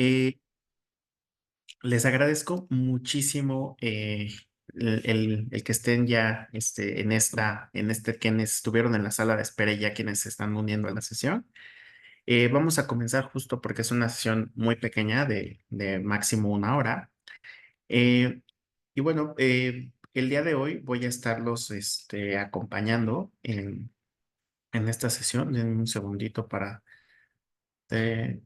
Eh, Les agradezco muchísimo el que estén ya quienes estuvieron en la sala de espera y ya quienes se están uniendo a la sesión. Vamos a comenzar justo porque es una sesión muy pequeña de máximo una hora. Eh, y bueno, el día de hoy voy a estarlos acompañando en esta sesión. Denme un segundito para eh,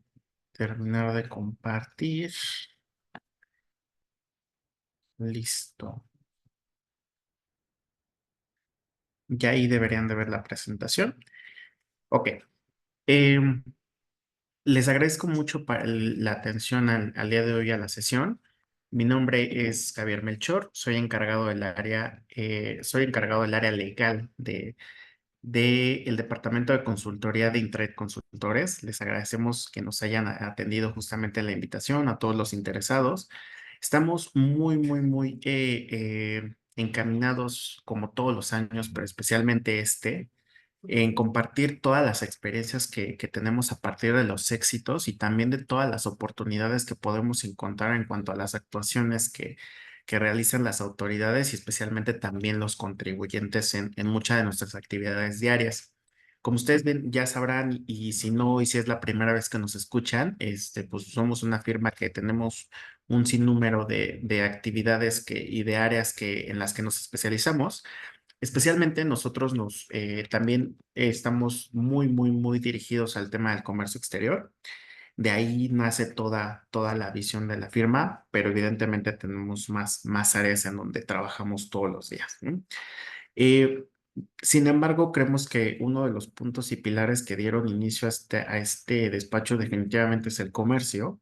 terminar de compartir. Listo. Ya ahí deberían de ver la presentación. Ok. Em, Les agradezco mucho la atención al día de hoy a la sesión. Mi nombre es Javier Melchor. Soy encargado del área legal del Departamento de Consultoría de Intraed Consultores. Les agradecemos que nos hayan atendido justamente la invitación a todos los interesados. Estamos muy encaminados, como todos los años, pero especialmente en compartir todas las experiencias que tenemos a partir de los éxitos y también de todas las oportunidades que podemos encontrar en cuanto a las actuaciones que realizan las autoridades y especialmente también los contribuyentes en muchas de nuestras actividades diarias. Como ustedes ven, ya sabrán, y si no, y si es la primera vez que nos escuchan, pues somos una firma que tenemos un sinnúmero de actividades y de áreas en las que nos especializamos. Especialmente nosotros también estamos muy dirigidos al tema del comercio exterior. De ahí nace toda la visión de la firma, pero evidentemente tenemos más áreas en donde trabajamos todos los días, ¿no? Eh, Sin embargo, creemos que uno de los puntos y pilares que dieron inicio a este despacho definitivamente es el comercio.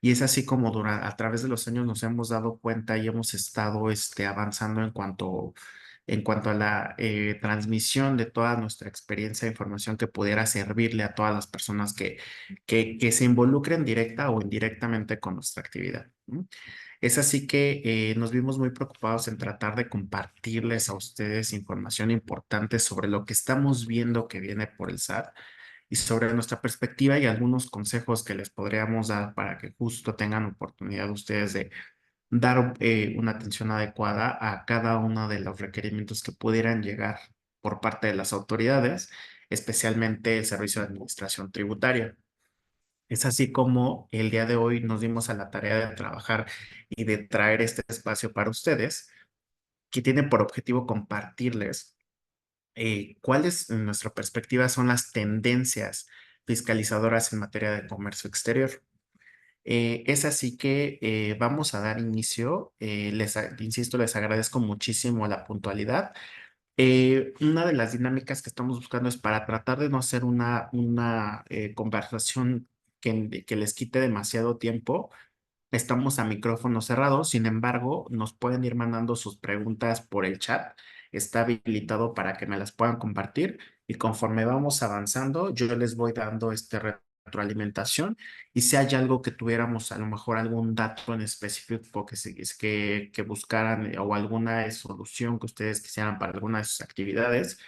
Y es así como a través de los años nos hemos dado cuenta y hemos estado avanzando en cuanto a la transmisión de toda nuestra experiencia e información que pudiera servirle a todas las personas que se involucren directa o indirectamente con nuestra actividad, ¿no? Es así que nos vimos muy preocupados en tratar de compartirles a ustedes información importante sobre lo que estamos viendo que viene por el SAT y sobre nuestra perspectiva y algunos consejos que les podríamos dar para que justo tengan oportunidad ustedes de dar una atención adecuada a cada uno de los requerimientos que pudieran llegar por parte de las autoridades, especialmente el Servicio de Administración Tributaria. Es así como el día de hoy nos dimos a la tarea de trabajar y de traer este espacio para ustedes, que tiene por objetivo compartirles cuáles, en nuestra perspectiva, son las tendencias fiscalizadoras en materia de comercio exterior. Es así que vamos a dar inicio. Insisto, les agradezco muchísimo la puntualidad. Una de las dinámicas que estamos buscando es para tratar de no hacer una conversación que les quite demasiado tiempo. Estamos a micrófono cerrado, sin embargo, nos pueden ir mandando sus preguntas por el chat. Está habilitado para que me las puedan compartir y conforme vamos avanzando, yo les voy dando retroalimentación y si hay algo que tuviéramos, a lo mejor algún dato en específico que buscaran o alguna solución que ustedes quisieran para alguna de sus actividades,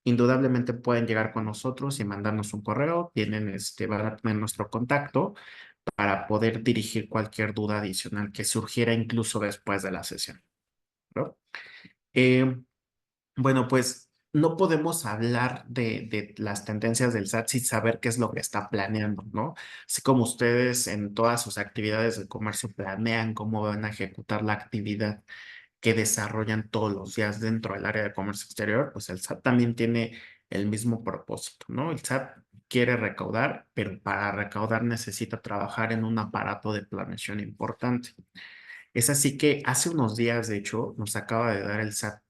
indudablemente pueden llegar con nosotros y mandarnos un correo. Van a tener nuestro contacto para poder dirigir cualquier duda adicional que surgiera incluso después de la sesión, ¿no? Eh, bueno, pues no podemos hablar de las tendencias del SAT sin saber qué es lo que está planeando, ¿no? Así como ustedes en todas sus actividades de comercio planean cómo van a ejecutar la actividad que desarrollan todos los días dentro del área de comercio exterior, pues el SAT también tiene el mismo propósito, ¿no? El SAT quiere recaudar, pero para recaudar necesita trabajar en un aparato de planeación importante. Es así que hace unos días, de hecho, nos acaba de dar el SAT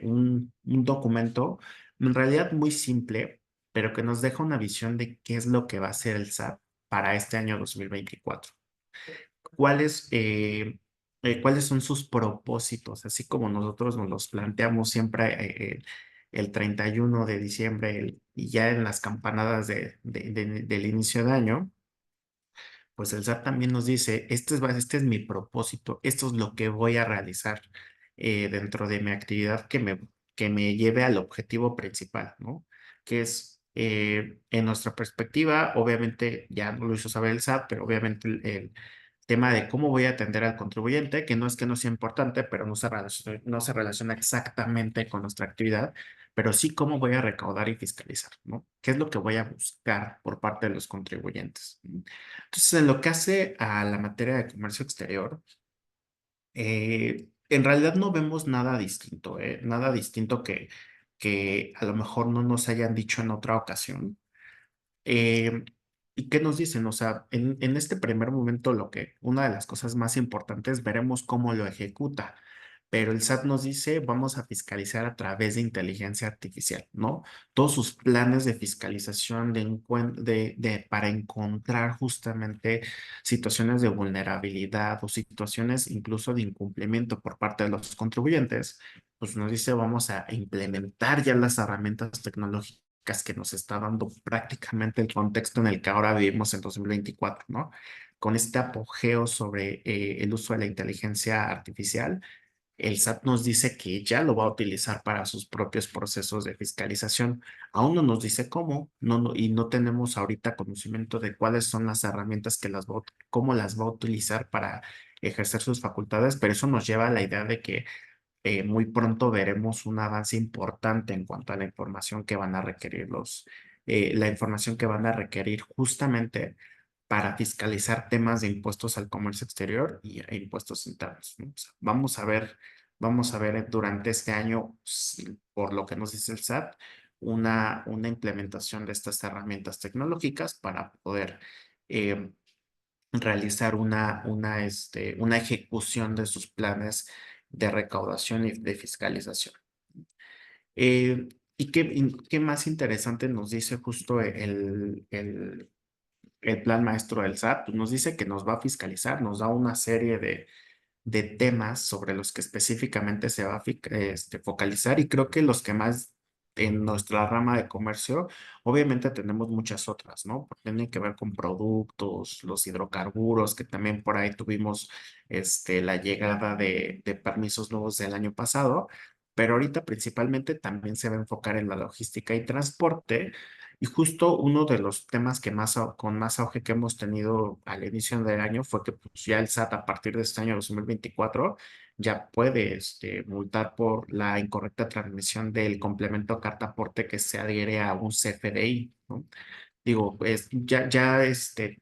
un documento, en realidad muy simple, pero que nos deja una visión de qué es lo que va a hacer el SAT para este año 2024. ¿Cuáles, eh, cuáles son sus propósitos? Así como nosotros nos los planteamos siempre el 31 de diciembre y ya en las campanadas del inicio de año, pues el SAT también nos dice, este es mi propósito, esto es lo que voy a realizar dentro de mi actividad que me lleve al objetivo principal, ¿no? Que es En nuestra perspectiva, obviamente, ya no lo hizo saber el SAT, pero obviamente el tema de cómo voy a atender al contribuyente, que no sea importante, pero no se relaciona exactamente con nuestra actividad, pero sí cómo voy a recaudar y fiscalizar, ¿no? ¿Qué es lo que voy a buscar por parte de los contribuyentes? Entonces, en lo que hace a la materia de comercio exterior, en realidad no vemos nada distinto, ¿eh? Nada distinto que a lo mejor no nos hayan dicho en otra ocasión. Eh, ¿Y qué nos dicen? O sea, en este primer momento, una de las cosas más importantes, veremos cómo lo ejecuta. Pero el SAT nos dice, vamos a fiscalizar a través de inteligencia artificial, ¿no? Todos sus planes de fiscalización para encontrar justamente situaciones de vulnerabilidad o situaciones incluso de incumplimiento por parte de los contribuyentes, pues nos dice, vamos a implementar ya las herramientas tecnológicas que nos está dando prácticamente el contexto en el que ahora vivimos en 2024, ¿no? Con este apogeo sobre el uso de la inteligencia artificial, el SAT nos dice que ya lo va a utilizar para sus propios procesos de fiscalización. Aún no nos dice cómo, y no tenemos ahorita conocimiento de cuáles son las herramientas cómo las va a utilizar para ejercer sus facultades, pero eso nos lleva a la idea de que muy pronto veremos un avance importante en cuanto a la información que van a requerir la información que van a requerir justamente para fiscalizar temas de impuestos al comercio exterior e impuestos internos, ¿no? O sea, vamos a ver durante este año, por lo que nos dice el SAT, una implementación de estas herramientas tecnológicas para poder eh, realizar una ejecución de sus planes de recaudación y de fiscalización. ¿Y qué más interesante nos dice justo el plan maestro del SAT? Pues nos dice que nos va a fiscalizar, nos da una serie de temas sobre los que específicamente se va a focalizar y creo que los que más en nuestra rama de comercio, obviamente tenemos muchas otras, ¿no? Porque tienen que ver con productos, los hidrocarburos, que también por ahí tuvimos la llegada de permisos nuevos del año pasado, pero ahorita principalmente también se va a enfocar en la logística y transporte. Y justo uno de los temas con más auge que hemos tenido al inicio del año fue que pues, ya el SAT a partir de este año 2024 ya puede multar por la incorrecta transmisión del complemento a carta aporte que se adhiere a un CFDI, ¿no? Digo, pues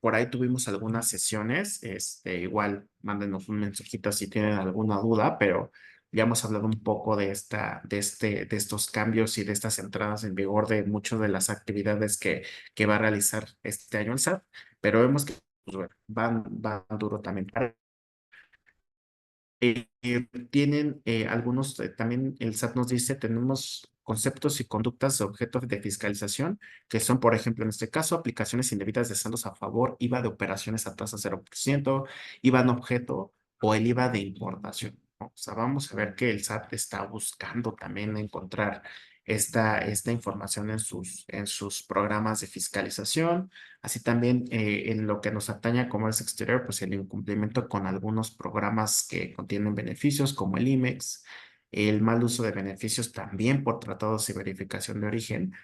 por ahí tuvimos algunas sesiones, igual mándenos un mensajito si tienen alguna duda, pero ya hemos hablado un poco de estos cambios y de estas entradas en vigor de muchas de las actividades que va a realizar este año el SAT, pero vemos que pues, bueno, van duro también. Tienen algunos, también el SAT nos dice, tenemos conceptos y conductas de objeto de fiscalización, que son, por ejemplo, en este caso, aplicaciones indebidas de saldos a favor, IVA de operaciones a tasa 0%, IVA en objeto o el IVA de importación, ¿no? O sea, vamos a ver que el SAT está buscando también encontrar esta información en sus programas de fiscalización. Así también en lo que nos atañe a comercio exterior, pues el incumplimiento con algunos programas que contienen beneficios como el IMEX, el mal uso de beneficios también por tratados y verificación de origen,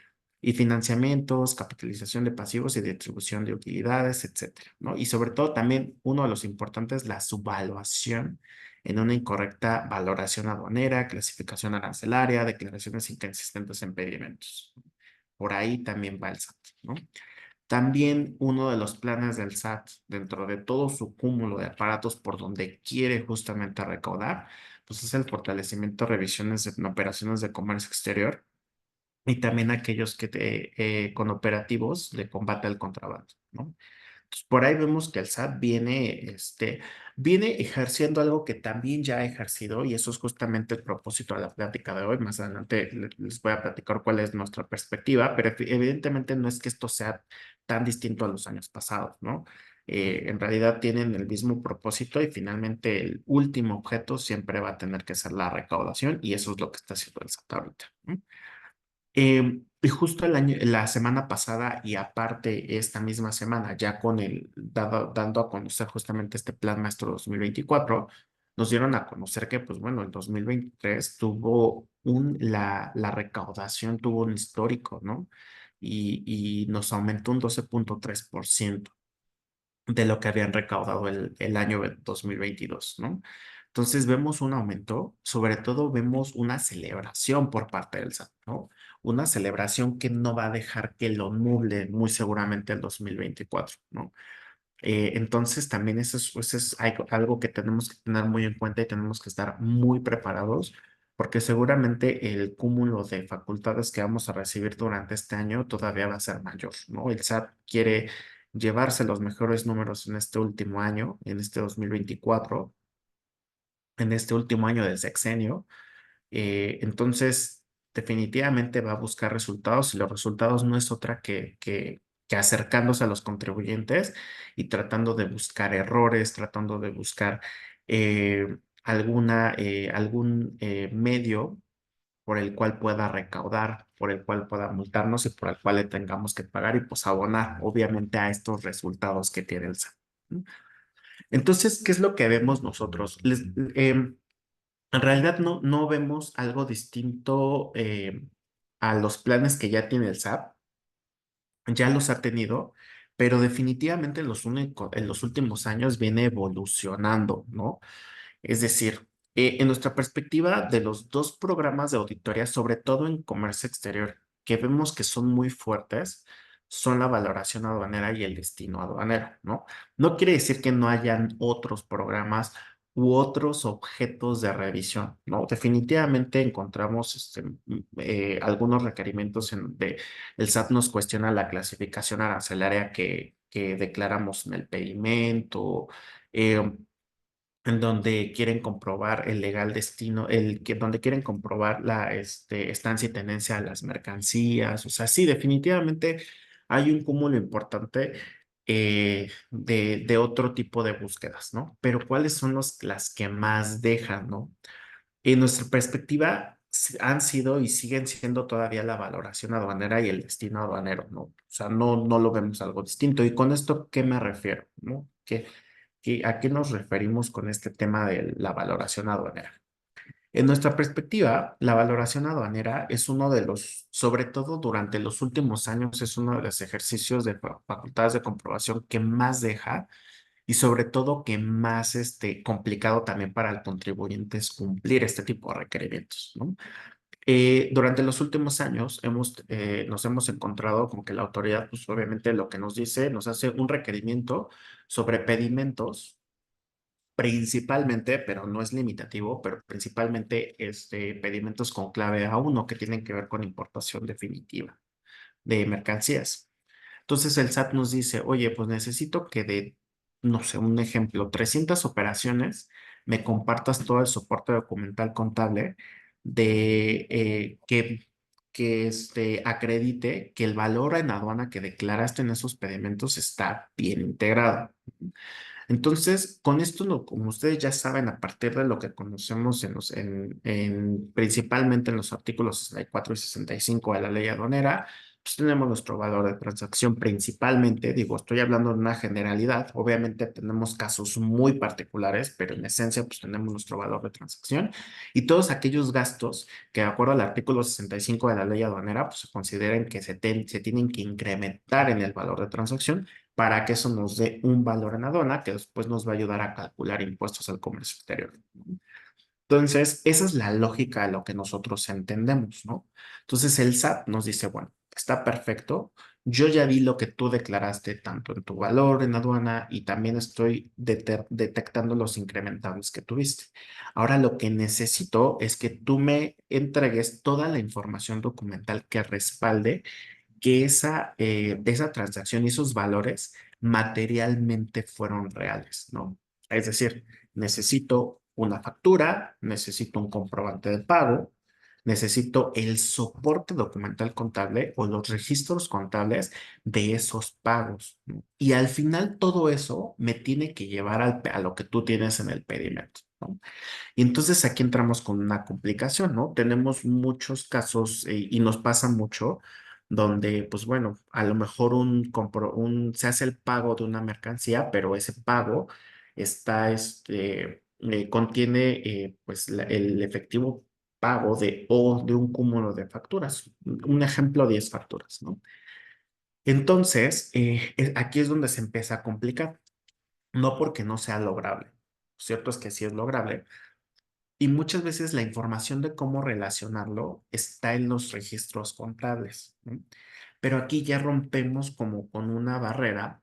y financiamientos, capitalización de pasivos y distribución de utilidades, etcétera, ¿no? Y sobre todo también uno de los importantes, la subvaluación en una incorrecta valoración aduanera, clasificación arancelaria, declaraciones inconsistentes en pedimentos. Por ahí también va el SAT, ¿no? También uno de los planes del SAT, dentro de todo su cúmulo de aparatos por donde quiere justamente recaudar, pues es el fortalecimiento de revisiones en operaciones de comercio exterior y también aquellos con operativos de combate al contrabando, ¿no? Entonces, por ahí vemos que el SAT viene ejerciendo algo que también ya ha ejercido y eso es justamente el propósito de la plática de hoy. Más adelante les voy a platicar cuál es nuestra perspectiva, pero evidentemente no es que esto sea tan distinto a los años pasados, ¿no? En realidad tienen el mismo propósito y finalmente el último objeto siempre va a tener que ser la recaudación y eso es lo que está haciendo el SAT ahorita, ¿no? Y justo la semana pasada y aparte esta misma semana, ya dando a conocer justamente este Plan Maestro 2024, nos dieron a conocer que, pues bueno, el 2023 la recaudación tuvo un histórico, ¿no? y nos aumentó un 12,3% de lo que habían recaudado el año 2022, ¿no? Entonces vemos un aumento, sobre todo vemos una celebración por parte del SAT, ¿no? Una celebración que no va a dejar que lo nuble muy seguramente el 2024, ¿no? Entonces también eso es algo que tenemos que tener muy en cuenta y tenemos que estar muy preparados porque seguramente el cúmulo de facultades que vamos a recibir durante este año todavía va a ser mayor, ¿no? El SAT quiere llevarse los mejores números en este último año, en este 2024, en este último año del sexenio. Entonces, definitivamente va a buscar resultados y los resultados no es otra que acercándose a los contribuyentes y tratando de buscar errores, tratando de buscar algún medio por el cual pueda recaudar, por el cual pueda multarnos y por el cual le tengamos que pagar y pues abonar, obviamente, a estos resultados que tiene el SAT. ¿No? Entonces, ¿qué es lo que vemos nosotros? En realidad no vemos algo distinto a los planes que ya tiene el SAT, ya los ha tenido, pero definitivamente en los últimos años viene evolucionando, ¿no? Es decir, en nuestra perspectiva de los dos programas de auditoría, sobre todo en comercio exterior, que vemos que son muy fuertes, son la valoración aduanera y el destino aduanero, ¿no? No quiere decir que no hayan otros programas u otros objetos de revisión, ¿no? Definitivamente encontramos algunos requerimientos en donde el SAT nos cuestiona la clasificación arancelaria que declaramos en el pedimento, eh, en donde quieren comprobar el legal destino, donde quieren comprobar la estancia y tenencia de las mercancías. O sea, sí, definitivamente hay un cúmulo importante de otro tipo de búsquedas, ¿no? Pero ¿cuáles son las que más dejan, ¿no? En nuestra perspectiva, han sido y siguen siendo todavía la valoración aduanera y el destino aduanero, ¿no? O sea, no lo vemos algo distinto. ¿Y con esto qué me refiero, ¿no? ¿A qué nos referimos con este tema de la valoración aduanera? En nuestra perspectiva, la valoración aduanera es uno de los, sobre todo durante los últimos años, es uno de los ejercicios de facultades de comprobación que más deja y sobre todo que más complicado también para el contribuyente es cumplir este tipo de requerimientos, ¿no? Durante los últimos años nos hemos encontrado con que la autoridad, pues obviamente lo que nos dice, nos hace un requerimiento sobre pedimentos principalmente, pero no es limitativo, pero principalmente pedimentos con clave A1 que tienen que ver con importación definitiva de mercancías. Entonces el SAT nos dice, oye, pues necesito que de, no sé, un ejemplo, 300 operaciones, me compartas todo el soporte documental contable de que acredite que el valor en aduana que declaraste en esos pedimentos está bien integrado. Entonces, con esto, como ustedes ya saben, a partir de lo que conocemos principalmente en los artículos 64 y 65 de la ley aduanera, pues tenemos nuestro valor de transacción principalmente, digo, estoy hablando de una generalidad, obviamente tenemos casos muy particulares, pero en esencia, pues tenemos nuestro valor de transacción y todos aquellos gastos que de acuerdo al artículo 65 de la ley aduanera, pues se consideren que se tienen que incrementar en el valor de transacción para que eso nos dé un valor en aduana que después nos va a ayudar a calcular impuestos al comercio exterior. Entonces, esa es la lógica de lo que nosotros entendemos, ¿no? Entonces, el SAT nos dice, bueno, está perfecto, yo ya vi lo que tú declaraste tanto en tu valor en aduana y también estoy detectando los incrementables que tuviste. Ahora lo que necesito es que tú me entregues toda la información documental que respalde que esa transacción y esos valores materialmente fueron reales, ¿no? Es decir, necesito una factura, necesito un comprobante de pago, necesito el soporte documental contable o los registros contables de esos pagos, ¿no? Y al final todo eso me tiene que llevar a lo que tú tienes en el pedimento, ¿no? Y entonces aquí entramos con una complicación, ¿no? Tenemos muchos casos y nos pasa mucho donde, pues bueno, a lo mejor se hace el pago de una mercancía, pero ese pago contiene pues el efectivo pago de un cúmulo de facturas. Un ejemplo, 10 facturas, ¿no? Entonces, aquí es donde se empieza a complicar, no porque no sea lograble. Cierto es que sí es lograble, y muchas veces la información de cómo relacionarlo está en los registros contables, ¿no? Pero aquí ya rompemos como con una barrera,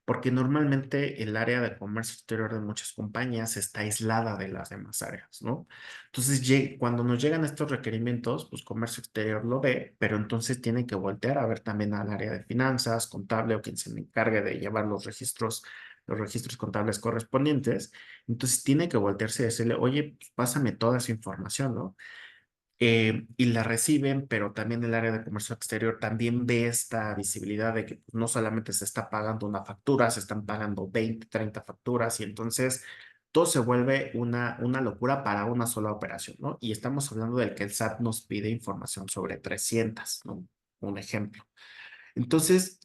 porque normalmente el área de comercio exterior de muchas compañías está aislada de las demás áreas, ¿no? Entonces, cuando nos llegan estos requerimientos, pues comercio exterior lo ve, pero entonces tiene que voltear a ver también al área de finanzas, contable o quien se encargue de llevar los registros contables correspondientes. Entonces tiene que voltearse y decirle, oye, pues, pásame toda esa información, ¿no? Y la reciben, pero también el área de comercio exterior también ve esta visibilidad de que pues, no solamente se está pagando una factura, se están pagando 20, 30 facturas y entonces todo se vuelve una locura para una sola operación, ¿no? Y estamos hablando del que el SAT nos pide información sobre 300, ¿no? Un ejemplo. Entonces,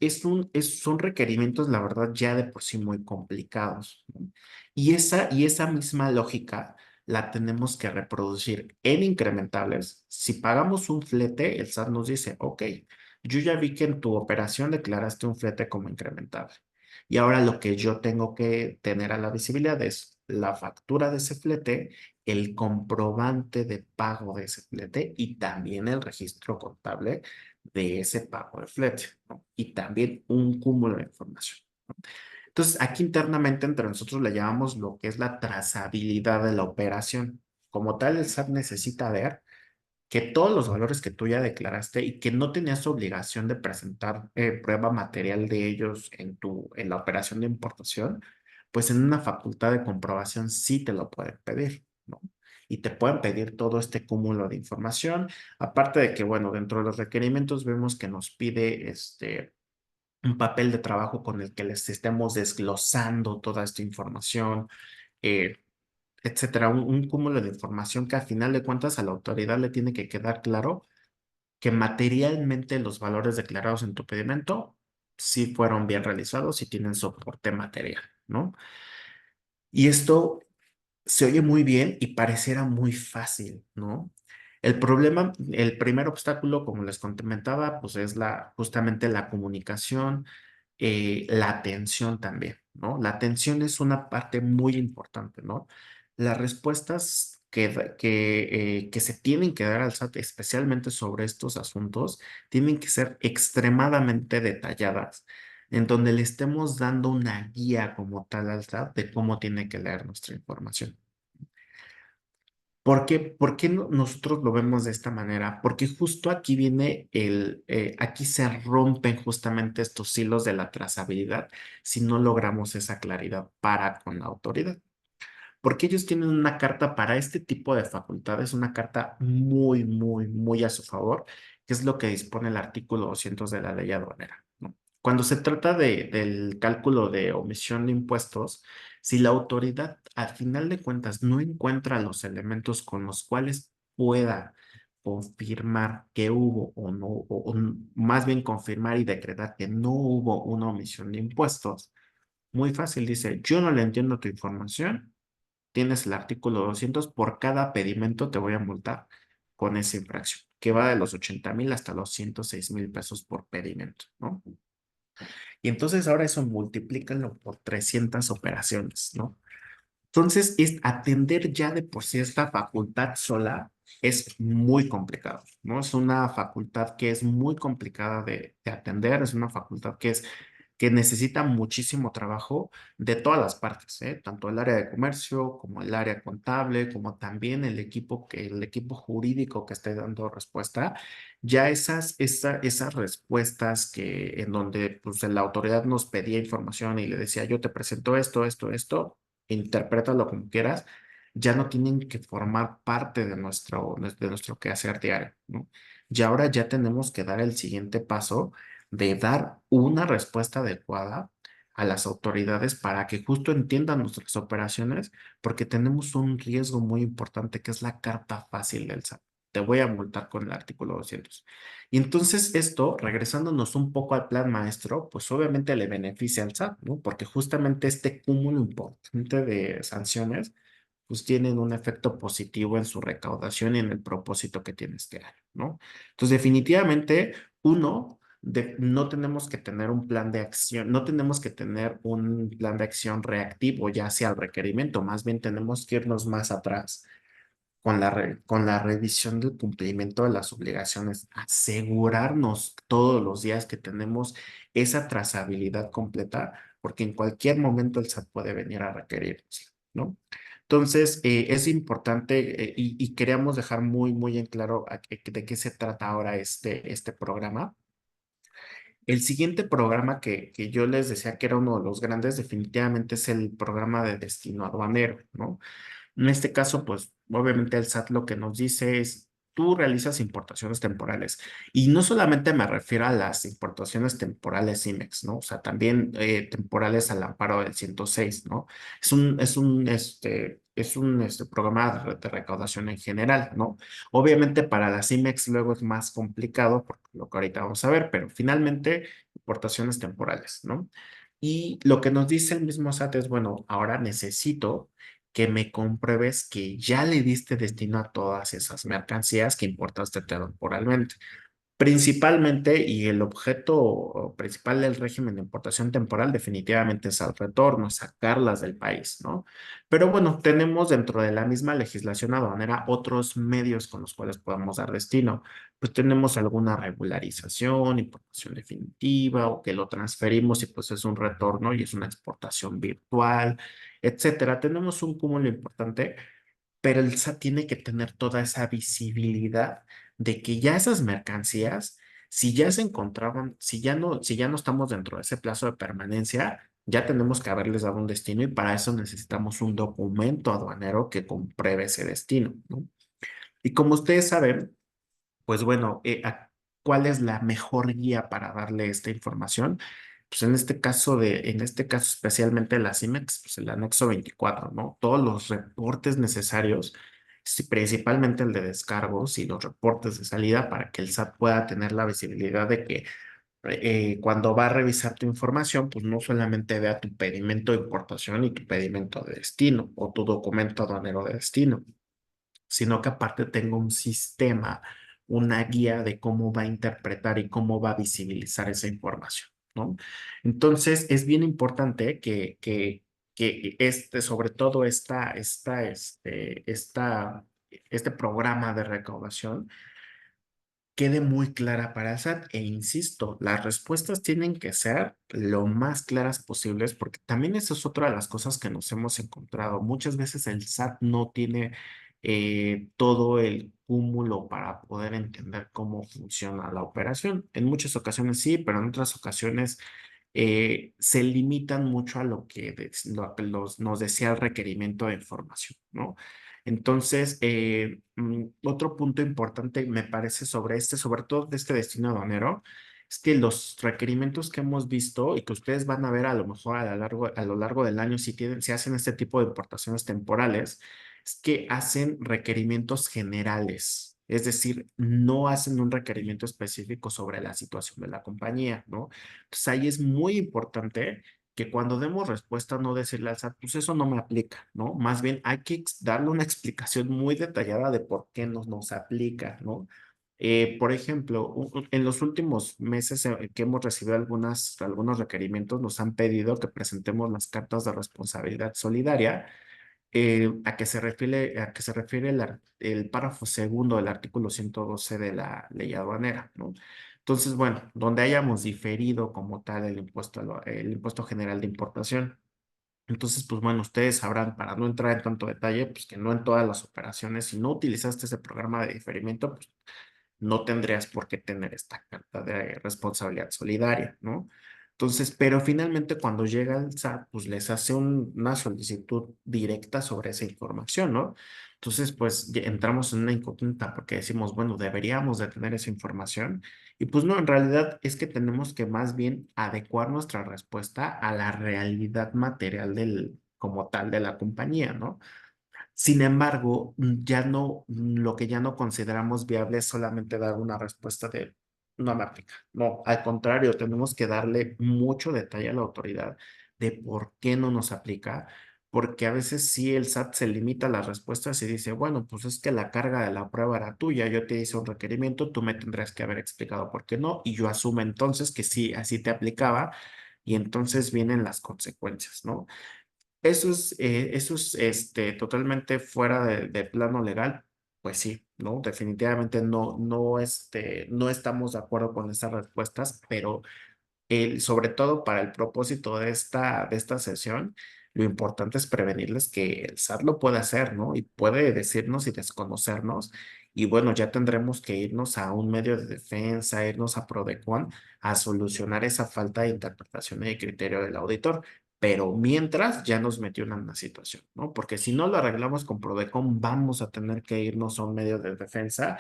son requerimientos, la verdad, ya de por sí muy complicados, ¿no? Y esa misma lógica la tenemos que reproducir en incrementables. Si pagamos un flete, el SAT nos dice, ok, yo ya vi que en tu operación declaraste un flete como incrementable. Y ahora lo que yo tengo que tener a la visibilidad es la factura de ese flete, el comprobante de pago de ese flete y también el registro contable de ese pago de flete, ¿no? Y también un cúmulo de información, ¿no? Entonces, aquí internamente entre nosotros le llamamos lo que es la trazabilidad de la operación. Como tal, el SAT necesita ver que todos los valores que tú ya declaraste y que no tenías obligación de presentar prueba material de ellos en la operación de importación, pues en una facultad de comprobación sí te lo pueden pedir, ¿no? Y te pueden pedir todo este cúmulo de información, aparte de que, bueno, dentro de los requerimientos vemos que nos pide un papel de trabajo con el que les estemos desglosando toda esta información, eh, etcétera, un cúmulo de información que a final de cuentas a la autoridad le tiene que quedar claro que materialmente los valores declarados en tu pedimento sí fueron bien realizados y tienen soporte material, ¿no? Y esto se oye muy bien y pareciera muy fácil, ¿no? El problema, el primer obstáculo, como les comentaba, pues es justamente la comunicación, la atención también, ¿no? La atención es una parte muy importante, ¿no? Las respuestas que se tienen que dar al SAT, especialmente sobre estos asuntos, tienen que ser extremadamente detalladas, en donde le estemos dando una guía como tal al SAT de cómo tiene que leer nuestra información. ¿Por qué nosotros lo vemos de esta manera? Porque justo aquí viene aquí se rompen justamente estos hilos de la trazabilidad si no logramos esa claridad para con la autoridad. Porque ellos tienen una carta para este tipo de facultades, una carta muy, muy, muy a su favor, que es lo que dispone el artículo 200 de la ley aduanera, ¿no? Cuando se trata del cálculo de omisión de impuestos, si la autoridad al final de cuentas no encuentra los elementos con los cuales pueda confirmar que hubo o no, o más bien confirmar y decretar que no hubo una omisión de impuestos, muy fácil, dice, yo no le entiendo tu información, tienes el artículo 200, por cada pedimento te voy a multar con esa infracción, que va de los 80,000 hasta los 106,000 pesos por pedimento, ¿no? Y entonces ahora eso multiplícalo por 300 operaciones, ¿no? Entonces, atender ya de por sí esta facultad sola es muy complicado, ¿no? Es una facultad que es muy complicada de atender, es una facultad que necesita muchísimo trabajo de todas las partes, ¿eh? Tanto el área de comercio como el área contable, como también el equipo jurídico que esté dando respuesta. Ya esas respuestas en donde pues, la autoridad nos pedía información y le decía, yo te presento esto, esto, esto, interprétalo como quieras, ya no tienen que formar parte de nuestro quehacer diario, ¿no? Y ahora ya tenemos que dar el siguiente paso de dar una respuesta adecuada a las autoridades para que justo entiendan nuestras operaciones, porque tenemos un riesgo muy importante que es la carta fácil del SAT. Te voy a multar con el artículo 200. Y entonces esto, regresándonos un poco al plan maestro, pues obviamente le beneficia al SAT, ¿no? Porque justamente este cúmulo importante de sanciones, pues tienen un efecto positivo en su recaudación y en el propósito que tiene este año, ¿no? Entonces, definitivamente, uno, no tenemos que tener un plan de acción, no tenemos que tener un plan de acción reactivo ya hacia el requerimiento, más bien tenemos que irnos más atrás con con la revisión del cumplimiento de las obligaciones, asegurarnos todos los días que tenemos esa trazabilidad completa, porque en cualquier momento el SAT puede venir a requerirnos, ¿no? Entonces, es importante y queríamos dejar muy en claro de qué se trata ahora este programa. El siguiente programa que yo les decía que era uno de los grandes, definitivamente es el programa de destino aduanero, ¿no? En este caso, pues obviamente el SAT lo que nos dice es, tú realizas importaciones temporales. Y no solamente me refiero a las importaciones temporales IMEX, ¿no? O sea, también temporales al amparo del 106, ¿no? Es un programa de recaudación en general, ¿no? Obviamente para las IMEX luego es más complicado, por lo que ahorita vamos a ver, pero finalmente importaciones temporales, ¿no? Y lo que nos dice el mismo SAT es, bueno, ahora necesito que me compruebes que ya le diste destino a todas esas mercancías que importaste temporalmente. Principalmente, y el objeto principal del régimen de importación temporal definitivamente es al retorno, sacarlas del país, ¿no? Pero bueno, tenemos dentro de la misma legislación aduanera otros medios con los cuales podemos dar destino. Pues tenemos alguna regularización, importación definitiva, o que lo transferimos y pues es un retorno y es una exportación virtual, etcétera. Tenemos un cúmulo importante, pero el SAT tiene que tener toda esa visibilidad de que ya esas mercancías, si ya se encontraban, si ya no estamos dentro de ese plazo de permanencia, ya tenemos que haberles dado un destino y para eso necesitamos un documento aduanero que compruebe ese destino, ¿no? Y como ustedes saben, pues bueno, ¿cuál es la mejor guía para darle esta información? Pues en este caso especialmente la CIMEX, pues el anexo 24, ¿no? Todos los reportes necesarios, sí, principalmente el de descargos y los reportes de salida para que el SAT pueda tener la visibilidad de que cuando va a revisar tu información, pues no solamente vea tu pedimento de importación y tu pedimento de destino o tu documento aduanero de destino, sino que aparte tengo un sistema, una guía de cómo va a interpretar y cómo va a visibilizar esa información, ¿no? Entonces, es bien importante que sobre todo este programa de recaudación quede muy clara para el SAT. E insisto, las respuestas tienen que ser lo más claras posibles, porque también esa es otra de las cosas que nos hemos encontrado. Muchas veces el SAT no tiene todo el cúmulo para poder entender cómo funciona la operación. En muchas ocasiones sí, pero en otras ocasiones se limitan mucho a lo que nos decía el requerimiento de información, ¿no? Entonces, otro punto importante me parece sobre todo de este destino aduanero, es que los requerimientos que hemos visto y que ustedes van a ver a lo mejor a lo largo del año si hacen este tipo de importaciones temporales, es que hacen requerimientos generales. Es decir, no hacen un requerimiento específico sobre la situación de la compañía, ¿no? Entonces ahí es muy importante que cuando demos respuesta no decirle al SAT, pues eso no me aplica, ¿no? Más bien hay que darle una explicación muy detallada de por qué nos aplica, ¿no? Por ejemplo, en los últimos meses que hemos recibido algunos requerimientos, nos han pedido que presentemos las cartas de responsabilidad solidaria. A qué se refiere el párrafo segundo del artículo 112 de la ley aduanera, ¿no? Entonces, bueno, donde hayamos diferido como tal el impuesto general de importación. Entonces, pues bueno, ustedes sabrán, para no entrar en tanto detalle, pues que no en todas las operaciones, si no utilizaste ese programa de diferimiento, pues no tendrías por qué tener esta carta de responsabilidad solidaria, ¿no? Entonces, pero finalmente cuando llega el SAT, pues les hace una solicitud directa sobre esa información, ¿no? Entonces, pues ya entramos en una incógnita porque decimos, bueno, deberíamos de tener esa información. Y pues no, en realidad es que tenemos que más bien adecuar nuestra respuesta a la realidad material como tal de la compañía, ¿no? Sin embargo, lo que ya no consideramos viable es solamente dar una respuesta de no me aplica. No, al contrario, tenemos que darle mucho detalle a la autoridad de por qué no nos aplica, porque a veces sí el SAT se limita a las respuestas y dice, bueno, pues es que la carga de la prueba era tuya, yo te hice un requerimiento, tú me tendrás que haber explicado por qué no, y yo asumo entonces que sí, así te aplicaba, y entonces vienen las consecuencias, ¿no? Eso es totalmente fuera de plano legal, pues sí, ¿no? Definitivamente no estamos de acuerdo con estas respuestas, pero sobre todo para el propósito de esta sesión, lo importante es prevenirles que el SAT lo puede hacer, ¿no? Y puede decirnos y desconocernos. Y bueno, ya tendremos que irnos a un medio de defensa, irnos a Prodecon a solucionar esa falta de interpretación y de criterio del auditor. Pero mientras ya nos metió en una situación, ¿no? Porque si no lo arreglamos con Prodecon, vamos a tener que irnos a un medio de defensa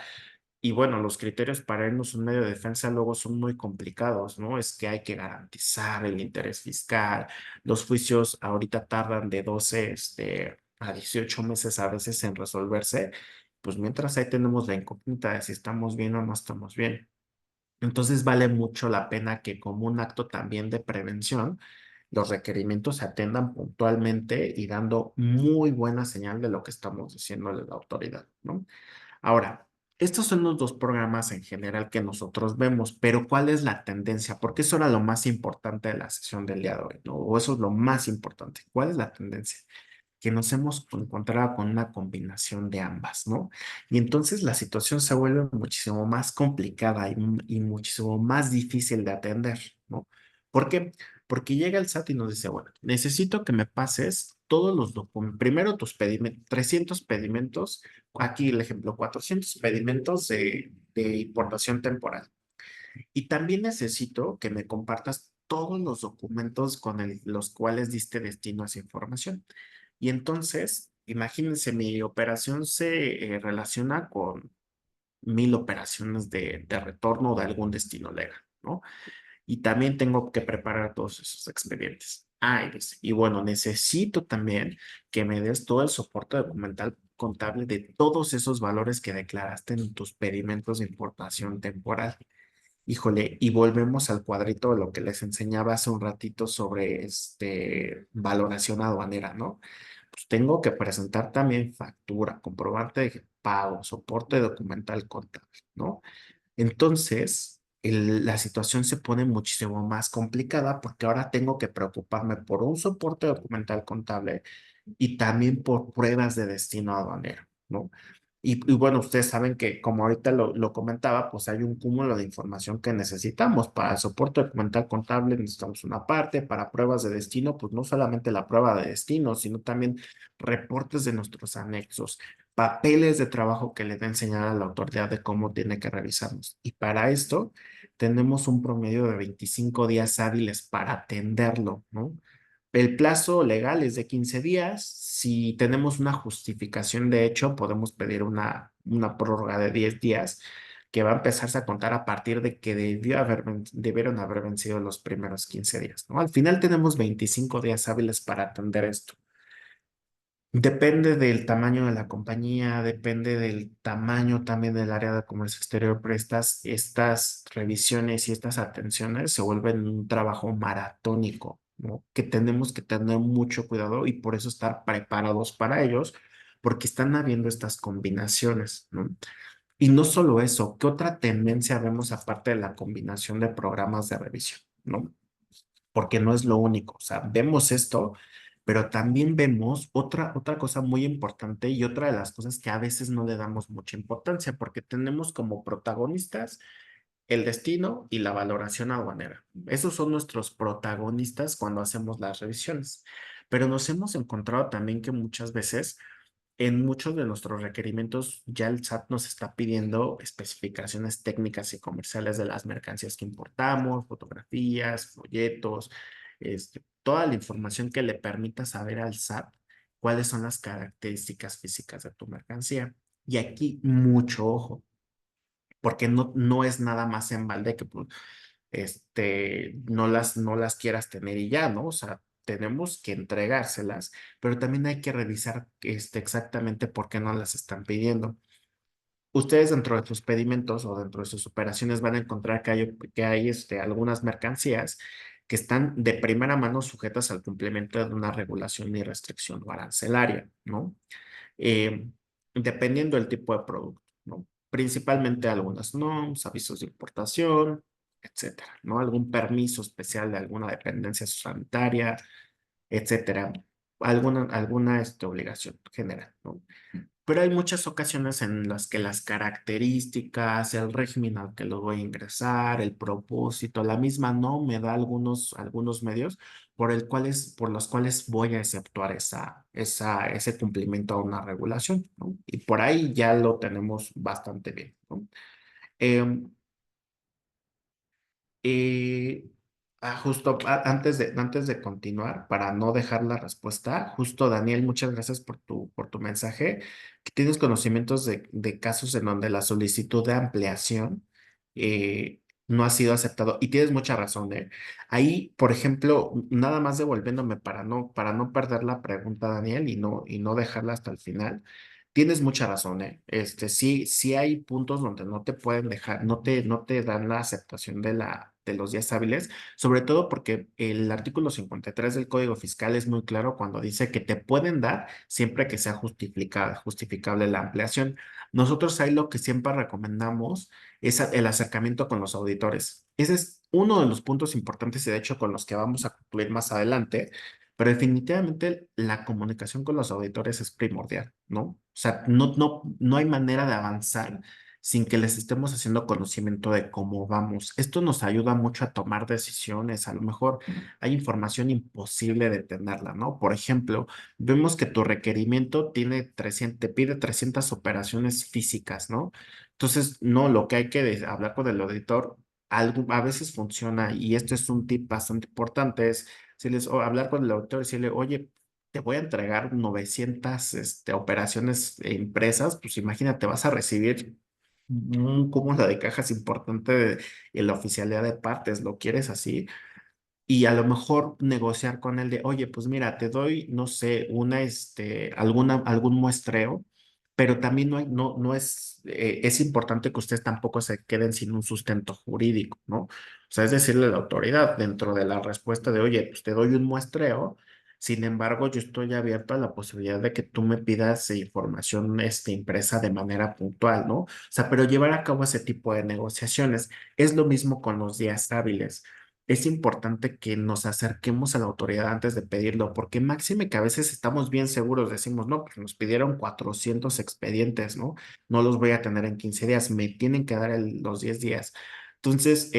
y bueno, los criterios para irnos a un medio de defensa luego son muy complicados, ¿no? Es que hay que garantizar el interés fiscal. Los juicios ahorita tardan de 12 a 18 meses a veces en resolverse. Pues mientras ahí tenemos la incógnita de si estamos bien o no estamos bien. Entonces vale mucho la pena que como un acto también de prevención, los requerimientos se atendan puntualmente y dando muy buena señal de lo que estamos diciendo a la autoridad, ¿no? Ahora, estos son los dos programas en general que nosotros vemos, pero ¿cuál es la tendencia? Porque eso era lo más importante de la sesión del día de hoy, ¿no? O eso es lo más importante. ¿Cuál es la tendencia? Que nos hemos encontrado con una combinación de ambas, ¿no? Y entonces la situación se vuelve muchísimo más complicada y muchísimo más difícil de atender, ¿no? ¿Por qué? Porque llega el SAT y nos dice, bueno, necesito que me pases todos los documentos, primero tus pedimentos, 300 pedimentos, aquí el ejemplo, 400 pedimentos de importación temporal. Y también necesito que me compartas todos los documentos con los cuales diste destino a esa información. Y entonces, imagínense, mi operación se relaciona con 1000 operaciones de retorno de algún destino legal, ¿no? Y también tengo que preparar todos esos expedientes. Ah, y bueno, necesito también que me des todo el soporte documental contable de todos esos valores que declaraste en tus pedimentos de importación temporal. Híjole, y volvemos al cuadrito de lo que les enseñaba hace un ratito sobre valoración aduanera, ¿no? Pues tengo que presentar también factura, comprobante de pago, soporte documental contable, ¿no? Entonces, la situación se pone muchísimo más complicada porque ahora tengo que preocuparme por un soporte documental contable y también por pruebas de destino aduanero, ¿no? Y bueno, ustedes saben que como ahorita lo comentaba, pues hay un cúmulo de información que necesitamos. Para el soporte documental contable necesitamos una parte, para pruebas de destino, pues no solamente la prueba de destino, sino también reportes de nuestros anexos, papeles de trabajo que le den señal a la autoridad de cómo tiene que revisarnos. Y para esto tenemos un promedio de 25 días hábiles para atenderlo, ¿no? El plazo legal es de 15 días. Si tenemos una justificación de hecho, podemos pedir una prórroga de 10 días que va a empezarse a contar a partir de que debieron haber vencido los primeros 15 días, ¿no? Al final tenemos 25 días hábiles para atender esto. Depende del tamaño de la compañía, depende del tamaño también del área de comercio exterior, pero estas revisiones y estas atenciones se vuelven un trabajo maratónico, ¿no? Que tenemos que tener mucho cuidado y por eso estar preparados para ellos, porque están habiendo estas combinaciones, ¿no? Y no solo eso, ¿qué otra tendencia vemos aparte de la combinación de programas de revisión, ¿no? Porque no es lo único. O sea, vemos esto, pero también vemos otra cosa muy importante y otra de las cosas que a veces no le damos mucha importancia, porque tenemos como protagonistas el destino y la valoración aduanera. Esos son nuestros protagonistas cuando hacemos las revisiones. Pero nos hemos encontrado también que muchas veces en muchos de nuestros requerimientos ya el SAT nos está pidiendo especificaciones técnicas y comerciales de las mercancías que importamos, fotografías, folletos, toda la información que le permita saber al SAT cuáles son las características físicas de tu mercancía. Y aquí mucho ojo, porque no es nada más en balde que pues, no las quieras tener y ya, ¿no? O sea, tenemos que entregárselas, pero también hay que revisar exactamente por qué no las están pidiendo. Ustedes dentro de sus pedimentos o dentro de sus operaciones van a encontrar que hay algunas mercancías que están de primera mano sujetas al cumplimiento de una regulación y restricción o arancelaria, ¿no? Eh, Dependiendo del tipo de producto, ¿no? Principalmente algunas normas, avisos de importación, etcétera, ¿no? Algún permiso especial de alguna dependencia sanitaria, etcétera. Alguna obligación general, ¿no? Pero hay muchas ocasiones en las que las características, el régimen al que lo voy a ingresar, el propósito, la misma no me da algunos medios por los cuales voy a exceptuar ese cumplimiento a una regulación, ¿no? Y por ahí ya lo tenemos bastante bien, ¿no? Em, y justo antes de continuar, para no dejar la respuesta, justo Daniel, muchas gracias por tu mensaje. Que tienes conocimientos de casos en donde la solicitud de ampliación no ha sido aceptado. Y tienes mucha razón, ¿eh? Ahí, por ejemplo, nada más devolviéndome para no perder la pregunta, Daniel, y no dejarla hasta el final. Tienes mucha razón, ¿eh? Sí, sí hay puntos donde no te pueden dejar, no te dan la aceptación de los días hábiles, sobre todo porque el artículo 53 del Código Fiscal es muy claro cuando dice que te pueden dar siempre que sea justificable la ampliación. Nosotros ahí lo que siempre recomendamos es el acercamiento con los auditores. Ese es uno de los puntos importantes y de hecho con los que vamos a concluir más adelante, pero definitivamente la comunicación con los auditores es primordial, ¿no? O sea, no hay manera de avanzar sin que les estemos haciendo conocimiento de cómo vamos. Esto nos ayuda mucho a tomar decisiones. A lo mejor hay información imposible de tenerla, ¿no? Por ejemplo, vemos que tu requerimiento te pide 300 operaciones físicas, ¿no? Entonces, no, lo que hay que hablar con el auditor, a veces funciona y esto es un tip bastante importante, es o hablar con el auditor y decirle, oye, te voy a entregar 900 operaciones impresas, pues imagínate, vas a recibir un cúmulo de cajas importante en la oficialidad de partes, ¿lo quieres así? Y a lo mejor negociar con él de, oye, pues mira, te doy, no sé, algún muestreo, pero también no es, es importante que ustedes tampoco se queden sin un sustento jurídico, ¿no? O sea, es decirle a la autoridad dentro de la respuesta de, oye, pues te doy un muestreo, sin embargo, yo estoy abierto a la posibilidad de que tú me pidas información, impresa de manera puntual, ¿no? O sea, pero llevar a cabo ese tipo de negociaciones es lo mismo con los días hábiles. Es importante que nos acerquemos a la autoridad antes de pedirlo, porque máxime que a veces estamos bien seguros, decimos, no, pues nos pidieron 400 expedientes, ¿no? No los voy a tener en 15 días, me tienen que dar los 10 días. Entonces,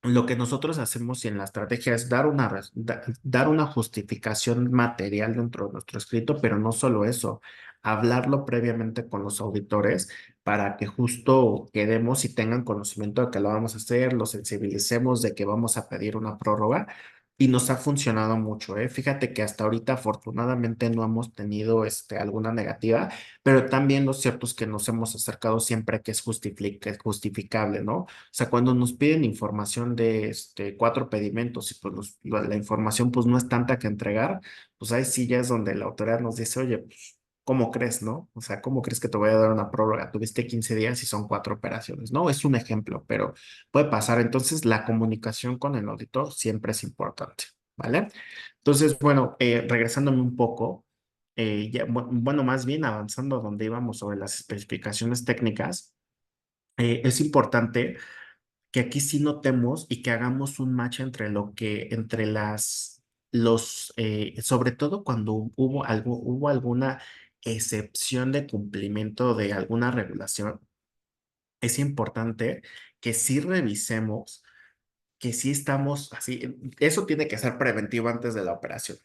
lo que nosotros hacemos y en la estrategia es dar una justificación material dentro de nuestro escrito, pero no solo eso, hablarlo previamente con los auditores para que justo quedemos y tengan conocimiento de que lo vamos a hacer, los sensibilicemos de que vamos a pedir una prórroga y nos ha funcionado mucho, ¿eh? Fíjate que hasta ahorita afortunadamente no hemos tenido alguna negativa, pero también lo cierto es que nos hemos acercado siempre que es justificable, ¿no? O sea, cuando nos piden información de 4 pedimentos y pues la información pues no es tanta que entregar, pues ahí sí ya es donde la autoridad nos dice, oye, pues, ¿cómo crees, no? O sea, ¿cómo crees que te voy a dar una prórroga? Tuviste 15 días y son 4 operaciones, ¿no? Es un ejemplo, pero puede pasar. Entonces, la comunicación con el auditor siempre es importante, ¿vale? Entonces, bueno, regresándome un poco, bueno, más bien avanzando a donde íbamos sobre las especificaciones técnicas, es importante que aquí sí notemos y que hagamos un match entre entre sobre todo cuando hubo alguna excepción de cumplimiento de alguna regulación, es importante que sí revisemos que sí estamos así, eso tiene que ser preventivo antes de la operación.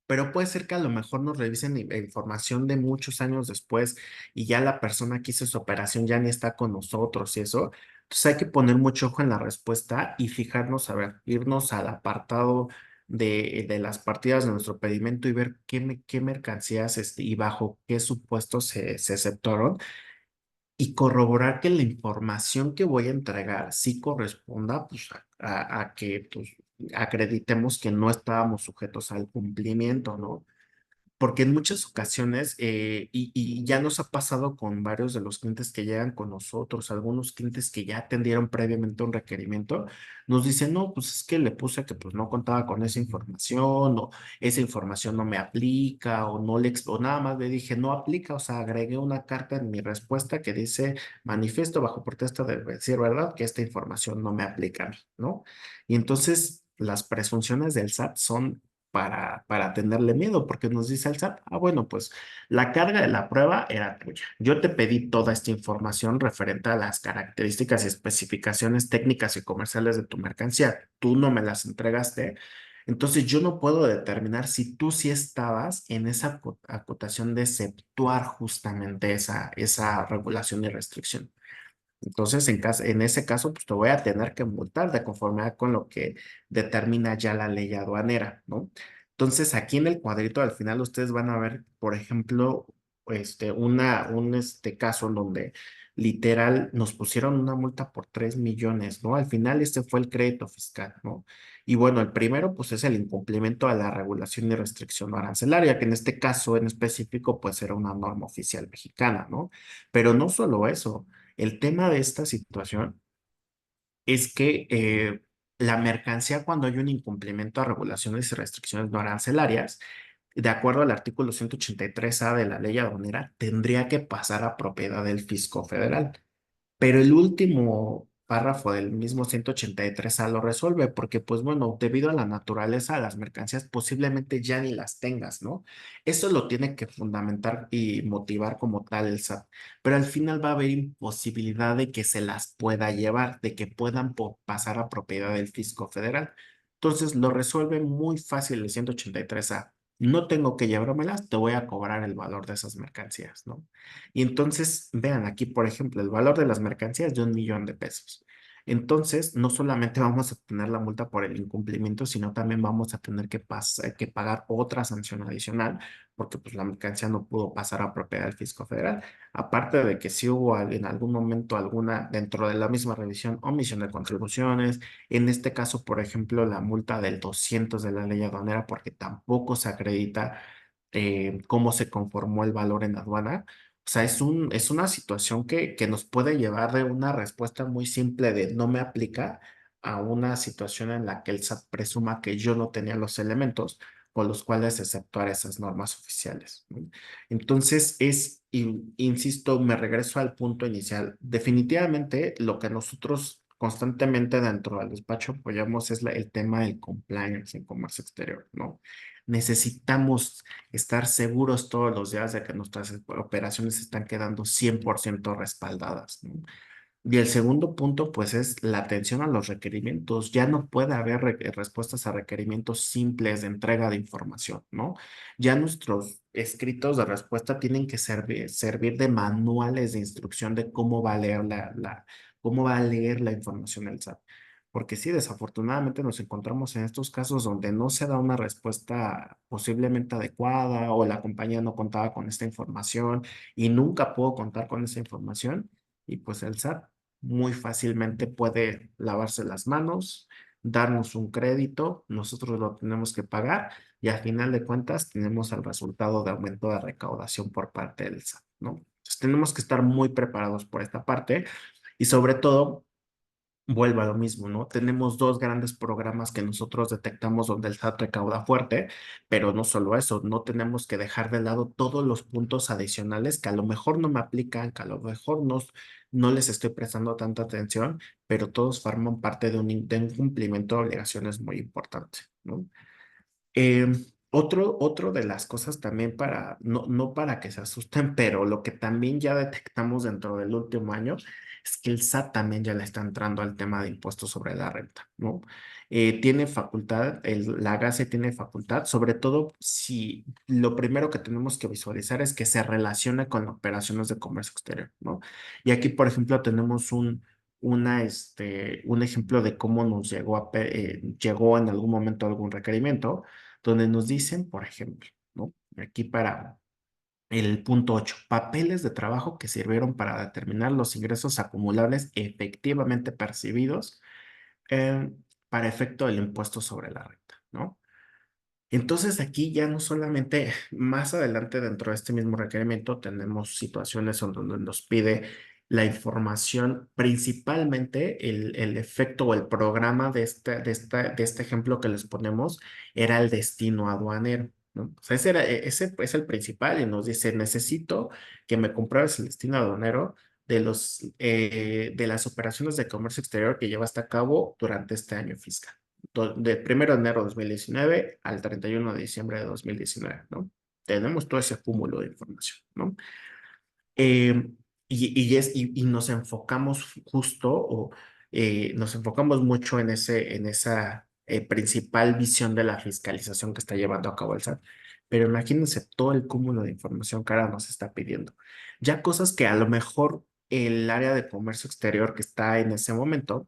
Pero puede ser que a lo mejor nos revisen información de muchos años después y ya la persona que hizo su operación ya ni está con nosotros y eso. Entonces hay que poner mucho ojo en la respuesta y fijarnos, a ver, irnos al apartado de las partidas de nuestro pedimento y ver qué mercancías y bajo qué supuestos se aceptaron y corroborar que la información que voy a entregar sí corresponda pues, a que pues, acreditemos que no estábamos sujetos al cumplimiento, ¿no? porque en muchas ocasiones, y ya nos ha pasado con varios de los clientes que llegan con nosotros, algunos clientes que ya atendieron previamente un requerimiento, nos dicen, no, pues es que le puse que pues no contaba con esa información, o esa información no me aplica, o no le, o nada más le dije, no aplica, o sea, agregué una carta en mi respuesta que dice, manifiesto bajo protesta de decir verdad que esta información no me aplica a mí, ¿no? Y entonces las presunciones del SAT son para tenerle miedo, porque nos dice el SAT, ah, bueno, pues la carga de la prueba era tuya. Yo te pedí toda esta información referente a las características y especificaciones técnicas y comerciales de tu mercancía. Tú no me las entregaste. Entonces yo no puedo determinar si tú sí estabas en esa acotación de exceptuar justamente esa regulación y restricción. Entonces, en ese caso, pues te voy a tener que multar de conformidad con lo que determina ya la ley aduanera, ¿no? Entonces, aquí en el cuadrito al final ustedes van a ver, por ejemplo, un caso en donde literal nos pusieron una multa por 3 millones, ¿no? Al final este fue el crédito fiscal, ¿no? Y bueno, el primero, pues es el incumplimiento a la regulación y restricción arancelaria, que en este caso en específico, pues era una norma oficial mexicana, ¿no? Pero no solo eso. El tema de esta situación es que la mercancía, cuando hay un incumplimiento a regulaciones y restricciones no arancelarias, de acuerdo al artículo 183A de la ley aduanera, tendría que pasar a propiedad del fisco federal. Pero el último párrafo del mismo 183A lo resuelve porque, pues bueno, debido a la naturaleza de las mercancías, posiblemente ya ni las tengas, ¿no? Eso lo tiene que fundamentar y motivar como tal el SAT. Pero al final va a haber imposibilidad de que se las pueda llevar, de que puedan pasar a propiedad del fisco federal. Entonces lo resuelve muy fácil el 183A. No tengo que llevármelas, te voy a cobrar el valor de esas mercancías, ¿no? Y entonces, vean aquí, por ejemplo, el valor de las mercancías de 1 millón de pesos. Entonces, no solamente vamos a tener la multa por el incumplimiento, sino también vamos a tener que pagar otra sanción adicional, porque pues la mercancía no pudo pasar a propiedad del fisco federal. Aparte de que si hubo en algún momento alguna, dentro de la misma revisión, omisión de contribuciones, en este caso, por ejemplo, la multa del 200 de la ley aduanera, porque tampoco se acredita cómo se conformó el valor en aduana. O sea, es una situación que nos puede llevar de una respuesta muy simple de no me aplica a una situación en la que el SAT presuma que yo no tenía los elementos con los cuales exceptuar esas normas oficiales, ¿no? Entonces, insisto, me regreso al punto inicial. Definitivamente, lo que nosotros constantemente dentro del despacho apoyamos es el tema del compliance en comercio exterior, ¿no? Necesitamos estar seguros todos los días de que nuestras operaciones están quedando 100% respaldadas, ¿no? Y el segundo punto, pues, es la atención a los requerimientos. Ya no puede haber respuestas a requerimientos simples de entrega de información, ¿no? Ya nuestros escritos de respuesta tienen que servir de manuales de instrucción de cómo va a leer cómo va a leer la información el SAT. Porque sí, desafortunadamente nos encontramos en estos casos donde no se da una respuesta posiblemente adecuada o la compañía no contaba con esta información y nunca puedo contar con esa información y pues el SAT muy fácilmente puede lavarse las manos, darnos un crédito, nosotros lo tenemos que pagar y al final de cuentas tenemos el resultado de aumento de recaudación por parte del SAT, ¿no? Entonces tenemos que estar muy preparados por esta parte y sobre todo vuelva a lo mismo, ¿no? Tenemos dos grandes programas que nosotros detectamos donde el SAT recauda fuerte, pero no solo eso, no tenemos que dejar de lado todos los puntos adicionales que a lo mejor no me aplican, que a lo mejor no les estoy prestando tanta atención, pero todos forman parte de un cumplimiento de obligaciones muy importante, ¿no? Eh, otro de las cosas también no para que se asusten, pero lo que también ya detectamos dentro del último año es que el SAT también ya le está entrando al tema de impuestos sobre la renta, ¿no? Tiene facultad, la GASE tiene facultad, sobre todo si lo primero que tenemos que visualizar es que se relaciona con operaciones de comercio exterior, ¿no? Y aquí, por ejemplo, tenemos un ejemplo de cómo nos llegó en algún momento algún requerimiento donde nos dicen, por ejemplo, ¿no? Aquí para el punto 8, papeles de trabajo que sirvieron para determinar los ingresos acumulables efectivamente percibidos eh, para efecto del impuesto sobre la renta, ¿no? Entonces aquí ya no solamente más adelante dentro de este mismo requerimiento tenemos situaciones en donde nos pide la información, principalmente el efecto o el programa de este ejemplo que les ponemos era el destino aduanero, ¿no? O sea, ese es el principal y nos dice, necesito que me compruebes el destino aduanero de las operaciones de comercio exterior que llevaste a cabo durante este año fiscal del 1 de enero de 2019 al 31 de diciembre de 2019, ¿no? Tenemos todo ese cúmulo de información, ¿no? Eh, y nos enfocamos justo o nos enfocamos mucho en esa principal visión de la fiscalización que está llevando a cabo el SAT. Pero imagínense todo el cúmulo de información que ahora nos está pidiendo. Ya cosas que a lo mejor el área de comercio exterior que está en ese momento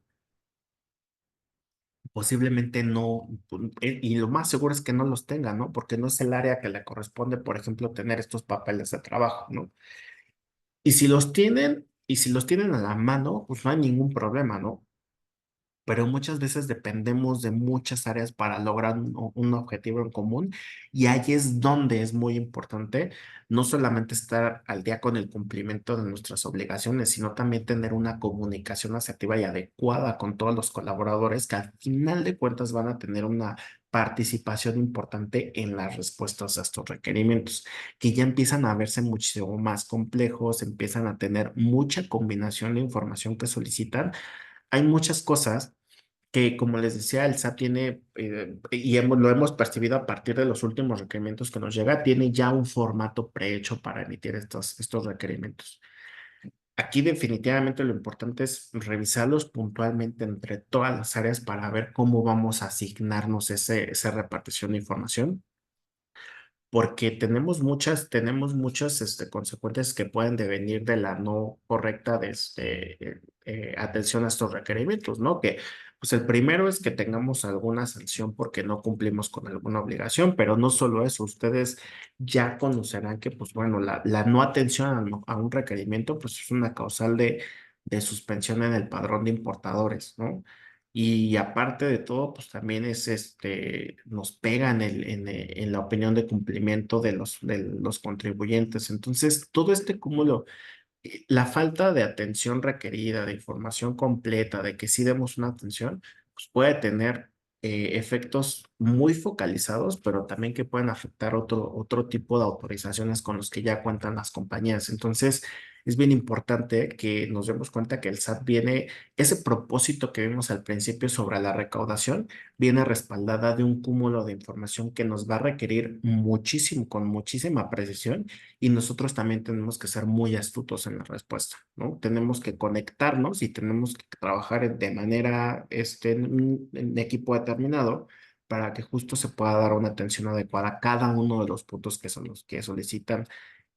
posiblemente no, y lo más seguro es que no los tenga, ¿no? Porque no es el área que le corresponde, por ejemplo, tener estos papeles de trabajo, ¿no? Y si los tienen a la mano, pues no hay ningún problema, ¿no? Pero muchas veces dependemos de muchas áreas para lograr un objetivo en común y ahí es donde es muy importante no solamente estar al día con el cumplimiento de nuestras obligaciones, sino también tener una comunicación asertiva y adecuada con todos los colaboradores que al final de cuentas van a tener una participación importante en las respuestas a estos requerimientos, que ya empiezan a verse muchísimo más complejos, empiezan a tener mucha combinación de información que solicitan. Hay muchas cosas que, como les decía, el SAT tiene, lo hemos percibido a partir de los últimos requerimientos que nos llega, tiene ya un formato prehecho para emitir estos requerimientos. Aquí definitivamente lo importante es revisarlos puntualmente entre todas las áreas para ver cómo vamos a asignarnos esa repartición de información porque tenemos muchas consecuencias que pueden devenir de la no correcta atención a estos requerimientos, ¿no? Que pues el primero es que tengamos alguna sanción porque no cumplimos con alguna obligación, pero no solo eso, ustedes ya conocerán que pues bueno, la no atención a un requerimiento pues es una causal de suspensión en el padrón de importadores, ¿no? Y aparte de todo, pues también nos pega en la opinión de cumplimiento de los contribuyentes. Entonces, todo este cúmulo, la falta de atención requerida, de información completa, de que sí demos una atención, pues puede tener efectos muy focalizados, pero también que pueden afectar otro tipo de autorizaciones con los que ya cuentan las compañías. Entonces, es bien importante que nos demos cuenta que el SAT viene, ese propósito que vimos al principio sobre la recaudación, viene respaldada de un cúmulo de información que nos va a requerir muchísimo, con muchísima precisión y nosotros también tenemos que ser muy astutos en la respuesta, ¿no? Tenemos que conectarnos y tenemos que trabajar de manera, en equipo determinado para que justo se pueda dar una atención adecuada a cada uno de los puntos que son los que solicitan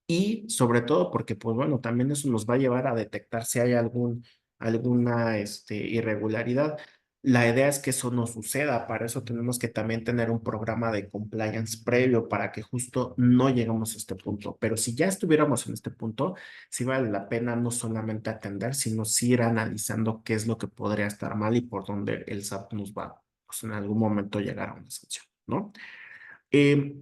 y sobre todo porque, pues bueno, también eso nos va a llevar a detectar si hay alguna irregularidad. La idea es que eso no suceda, para eso tenemos que también tener un programa de compliance previo para que justo no lleguemos a este punto. Pero si ya estuviéramos en este punto, sí vale la pena no solamente atender, sino sí ir analizando qué es lo que podría estar mal y por dónde el SAT nos va, pues en algún momento llegar a una sanción, ¿no? Eh,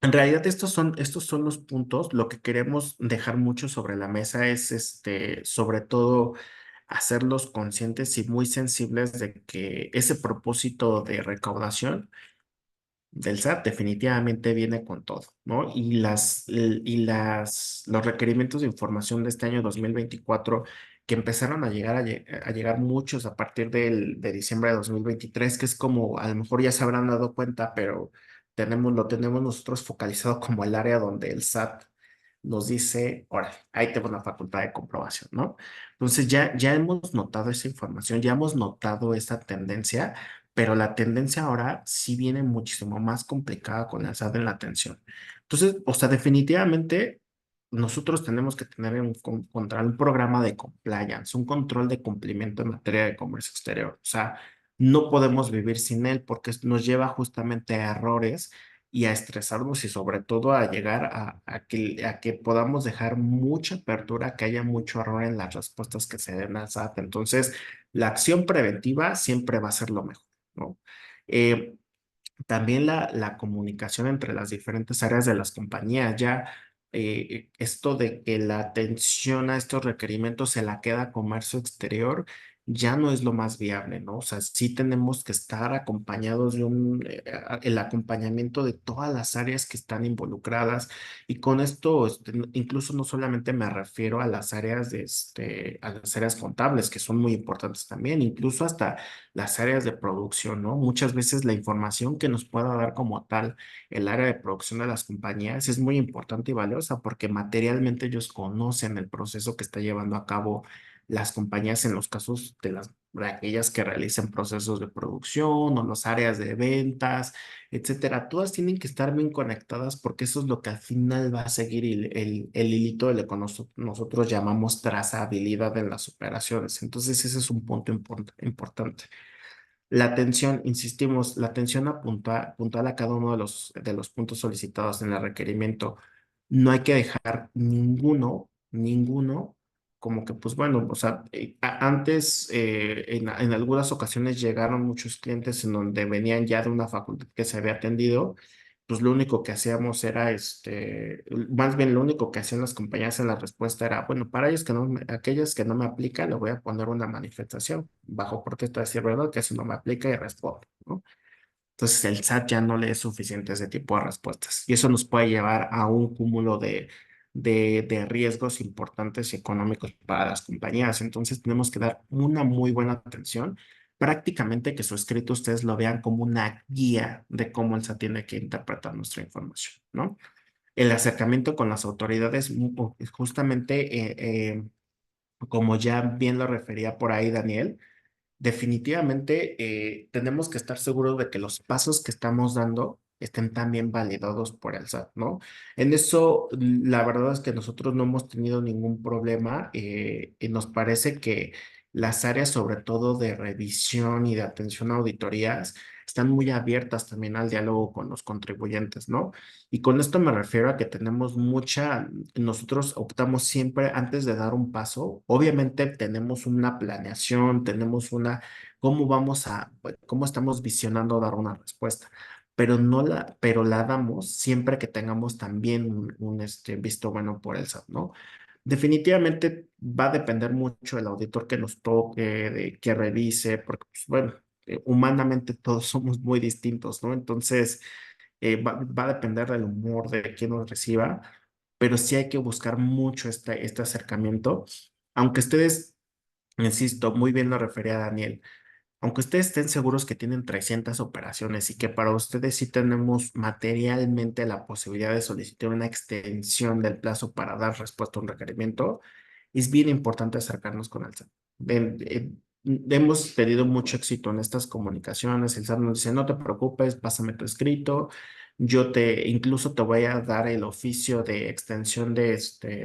en realidad estos son los puntos. Lo que queremos dejar mucho sobre la mesa es sobre todo hacerlos conscientes y muy sensibles de que ese propósito de recaudación del SAT definitivamente viene con todo, ¿no? Los requerimientos de información de este año 2024 que empezaron a llegar muchos a partir de diciembre de 2023, que es como, a lo mejor ya se habrán dado cuenta, pero lo tenemos nosotros focalizado como el área donde el SAT nos dice, ahora, ahí tenemos la facultad de comprobación, ¿no? Entonces ya hemos notado esa información, ya hemos notado esa tendencia, pero la tendencia ahora sí viene muchísimo más complicada con el SAT en la atención. Entonces, o sea, definitivamente nosotros tenemos que tener un programa de compliance, un control de cumplimiento en materia de comercio exterior. O sea, no podemos vivir sin él porque nos lleva justamente a errores y a estresarnos y sobre todo a llegar a que podamos dejar mucha apertura, que haya mucho error en las respuestas que se den al SAT. Entonces, la acción preventiva siempre va a ser lo mejor, ¿no? Eh, También la comunicación entre las diferentes áreas de las compañías. Ya esto de que la atención a estos requerimientos se la queda comercio exterior ya no es lo más viable, ¿no? O sea, sí tenemos que estar acompañados de el acompañamiento de todas las áreas que están involucradas. Y con esto, incluso no solamente me refiero a las áreas a las áreas contables, que son muy importantes también, incluso hasta las áreas de producción, ¿no? Muchas veces la información que nos pueda dar como tal el área de producción de las compañías es muy importante y valiosa porque materialmente ellos conocen el proceso que está llevando a cabo las compañías en los casos de aquellas que realicen procesos de producción o las áreas de ventas, etcétera. Todas tienen que estar bien conectadas porque eso es lo que al final va a seguir el hilito de lo que nosotros llamamos trazabilidad en las operaciones. Entonces, ese es un punto importante. La atención, insistimos, la atención puntual a cada uno de los puntos solicitados en el requerimiento. No hay que dejar ninguno, como que, pues bueno, o sea, antes en algunas ocasiones llegaron muchos clientes en donde venían ya de una facultad que se había atendido, pues lo único que hacíamos era, más bien lo único que hacían las compañías en la respuesta era, bueno, para ellos que no, aquellos que no me aplican, le voy a poner una manifestación bajo protesta de decir, ¿verdad? Que eso no me aplica y respondo, ¿no? Entonces el SAT ya no le es suficiente ese tipo de respuestas y eso nos puede llevar a un cúmulo de riesgos importantes y económicos para las compañías. Entonces tenemos que dar una muy buena atención, prácticamente que su escrito ustedes lo vean como una guía de cómo el SAT tiene que interpretar nuestra información, ¿no? El acercamiento con las autoridades, justamente como ya bien lo refería por ahí Daniel. Definitivamente tenemos que estar seguros de que los pasos que estamos dando estén también validados por el SAT, ¿no? En eso, la verdad es que nosotros no hemos tenido ningún problema y nos parece que las áreas, sobre todo de revisión y de atención a auditorías, están muy abiertas también al diálogo con los contribuyentes, ¿no? Y con esto me refiero a que tenemos nosotros optamos siempre antes de dar un paso, obviamente tenemos una planeación, tenemos cómo cómo estamos visionando dar una respuesta, pero pero la damos siempre que tengamos también un visto bueno por el SAT, ¿no? Definitivamente va a depender mucho del auditor que nos toque, de que revise, porque, pues, bueno, humanamente todos somos muy distintos, ¿no? Entonces, va a depender del humor de quien nos reciba, pero sí hay que buscar mucho este acercamiento. Aunque ustedes, insisto, muy bien lo refería Daniel, aunque ustedes estén seguros que tienen 300 operaciones y que para ustedes sí tenemos materialmente la posibilidad de solicitar una extensión del plazo para dar respuesta a un requerimiento, es bien importante acercarnos con el SAT. Hemos tenido mucho éxito en estas comunicaciones. El SAT nos dice, no te preocupes, pásame tu escrito. Incluso te voy a dar el oficio de extensión de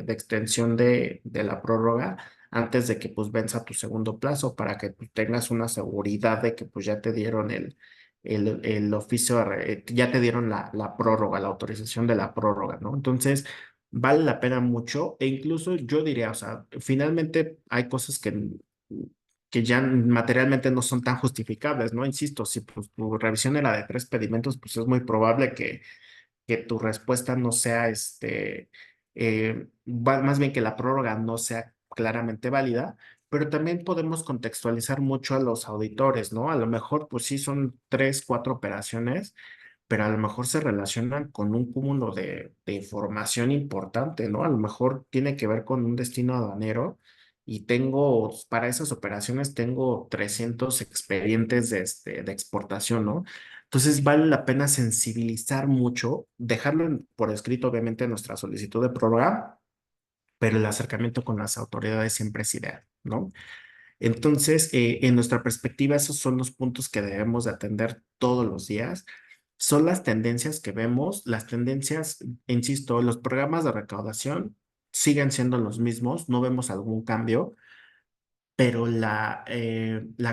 extensión de la prórroga antes de que pues venza tu segundo plazo para que tú tengas una seguridad de que pues ya te dieron el oficio, ya te dieron la prórroga, la autorización de la prórroga, ¿no? Entonces, vale la pena mucho e incluso yo diría, o sea, finalmente hay cosas que ya materialmente no son tan justificables, ¿no? Insisto, si pues, tu revisión era de 3 pedimentos, pues es muy probable que tu respuesta no sea más bien que la prórroga no sea claramente válida, pero también podemos contextualizar mucho a los auditores, ¿no? A lo mejor, pues sí, son 3, 4 operaciones, pero a lo mejor se relacionan con un cúmulo de información importante, ¿no? A lo mejor tiene que ver con un destino aduanero y para esas operaciones tengo 300 expedientes de exportación, ¿no? Entonces vale la pena sensibilizar mucho, dejarlo por escrito, obviamente, en nuestra solicitud de prórroga, pero el acercamiento con las autoridades siempre es ideal, ¿no? Entonces, en nuestra perspectiva, esos son los puntos que debemos de atender todos los días. Son las tendencias que vemos, las tendencias, insisto, los programas de recaudación siguen siendo los mismos, no vemos algún cambio, pero la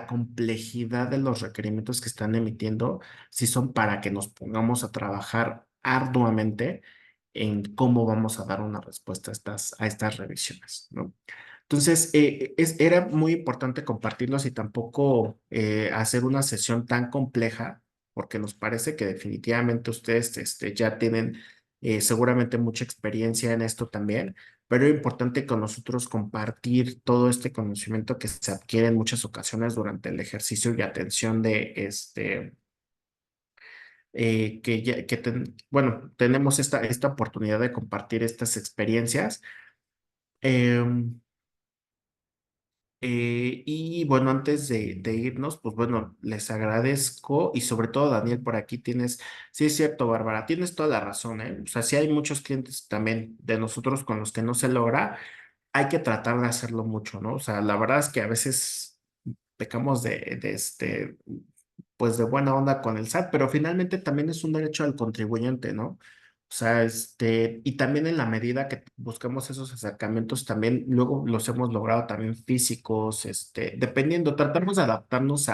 complejidad de los requerimientos que están emitiendo sí son para que nos pongamos a trabajar arduamente en cómo vamos a dar una respuesta a estas revisiones, ¿no? Entonces, era muy importante compartirlos y tampoco hacer una sesión tan compleja, porque nos parece que definitivamente ustedes ya tienen seguramente mucha experiencia en esto también, pero es importante con nosotros compartir todo este conocimiento que se adquiere en muchas ocasiones durante el ejercicio y atención de bueno, tenemos esta oportunidad de compartir estas experiencias. Em, y bueno, antes de irnos, pues bueno, les agradezco y sobre todo, Daniel, por aquí sí es cierto, Bárbara, tienes toda la razón, ¿eh? O sea, sí hay muchos clientes también de nosotros con los que no se logra, hay que tratar de hacerlo mucho, ¿no? O sea, la verdad es que a veces pecamos pues de buena onda con el SAT, pero finalmente también es un derecho del contribuyente, ¿no? O sea, y también en la medida que buscamos esos acercamientos, también luego los hemos logrado también físicos, dependiendo, tratamos de adaptarnos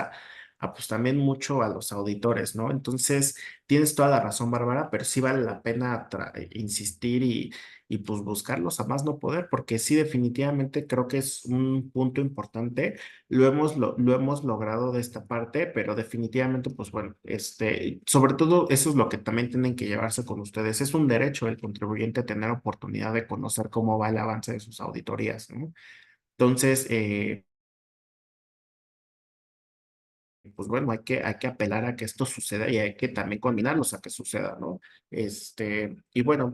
pues también mucho a los auditores, ¿no? Entonces, tienes toda la razón, Bárbara, pero sí vale la pena insistir y pues buscarlos a más no poder, porque sí, definitivamente creo que es un punto importante lo hemos logrado de esta parte, pero definitivamente, pues bueno, sobre todo eso es lo que también tienen que llevarse con ustedes. Es un derecho del contribuyente tener oportunidad de conocer cómo va el avance de sus auditorías, ¿no? Entonces, pues bueno, hay que apelar a que esto suceda y hay que también combinarlos a que suceda, ¿no? Y bueno,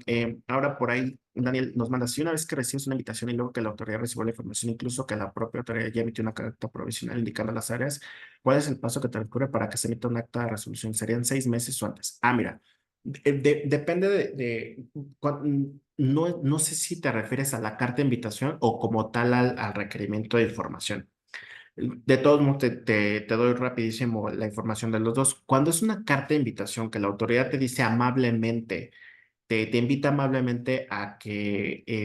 ahora por ahí, Daniel nos manda, si una vez que recibes una invitación y luego que la autoridad recibió la información, incluso que la propia autoridad ya emitió una carta provisional indicando las áreas, ¿cuál es el paso que transcurre para que se emita un acta de resolución? ¿Serían 6 meses o antes? Ah, mira, depende no sé si te refieres a la carta de invitación o como tal al requerimiento de información. De todos modos, te doy rapidísimo la información de los dos. Cuando es una carta de invitación que la autoridad te dice amablemente, te invita amablemente a que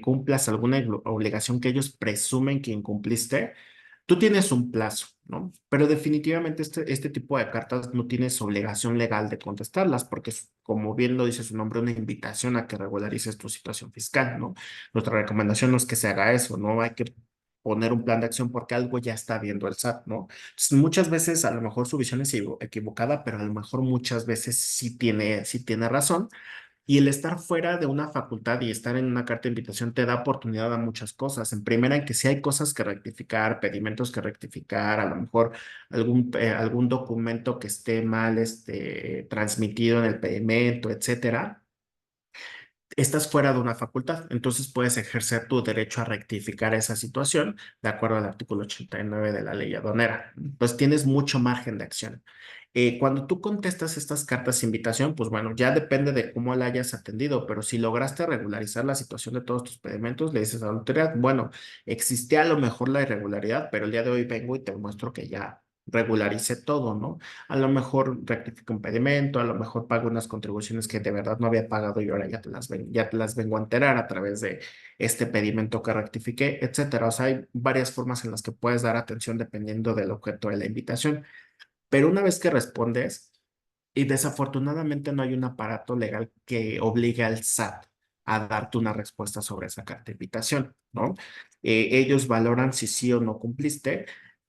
cumplas alguna obligación que ellos presumen que incumpliste, tú tienes un plazo, ¿no? Pero definitivamente este tipo de cartas no tienes obligación legal de contestarlas, porque es, como bien lo dice su nombre, una invitación a que regularices tu situación fiscal, ¿no? Nuestra recomendación no es que se haga eso, ¿no? Hay que poner un plan de acción porque algo ya está viendo el SAT, ¿no? Entonces, muchas veces a lo mejor su visión es equivocada, pero a lo mejor muchas veces sí tiene razón. Y el estar fuera de una facultad y estar en una carta de invitación te da oportunidad a muchas cosas. En primera, en que si hay cosas que rectificar, pedimentos que rectificar, a lo mejor algún documento que esté mal transmitido en el pedimento, etcétera, estás fuera de una facultad, entonces puedes ejercer tu derecho a rectificar esa situación de acuerdo al artículo 89 de la ley aduanera. Pues tienes mucho margen de acción. Cuando tú contestas estas cartas de invitación, pues bueno, ya depende de cómo la hayas atendido, pero si lograste regularizar la situación de todos tus pedimentos, le dices a la autoridad, bueno, existía a lo mejor la irregularidad, pero el día de hoy vengo y te muestro que ya regularice todo, ¿no? A lo mejor rectifico un pedimento, a lo mejor pago unas contribuciones que de verdad no había pagado y ahora ya te las vengo a enterar a través de este pedimento que rectifiqué, etcétera. O sea, hay varias formas en las que puedes dar atención dependiendo del objeto de la invitación. Pero una vez que respondes, y desafortunadamente no hay un aparato legal que obligue al SAT a darte una respuesta sobre esa carta de invitación, ¿no? Ellos valoran si sí o no cumpliste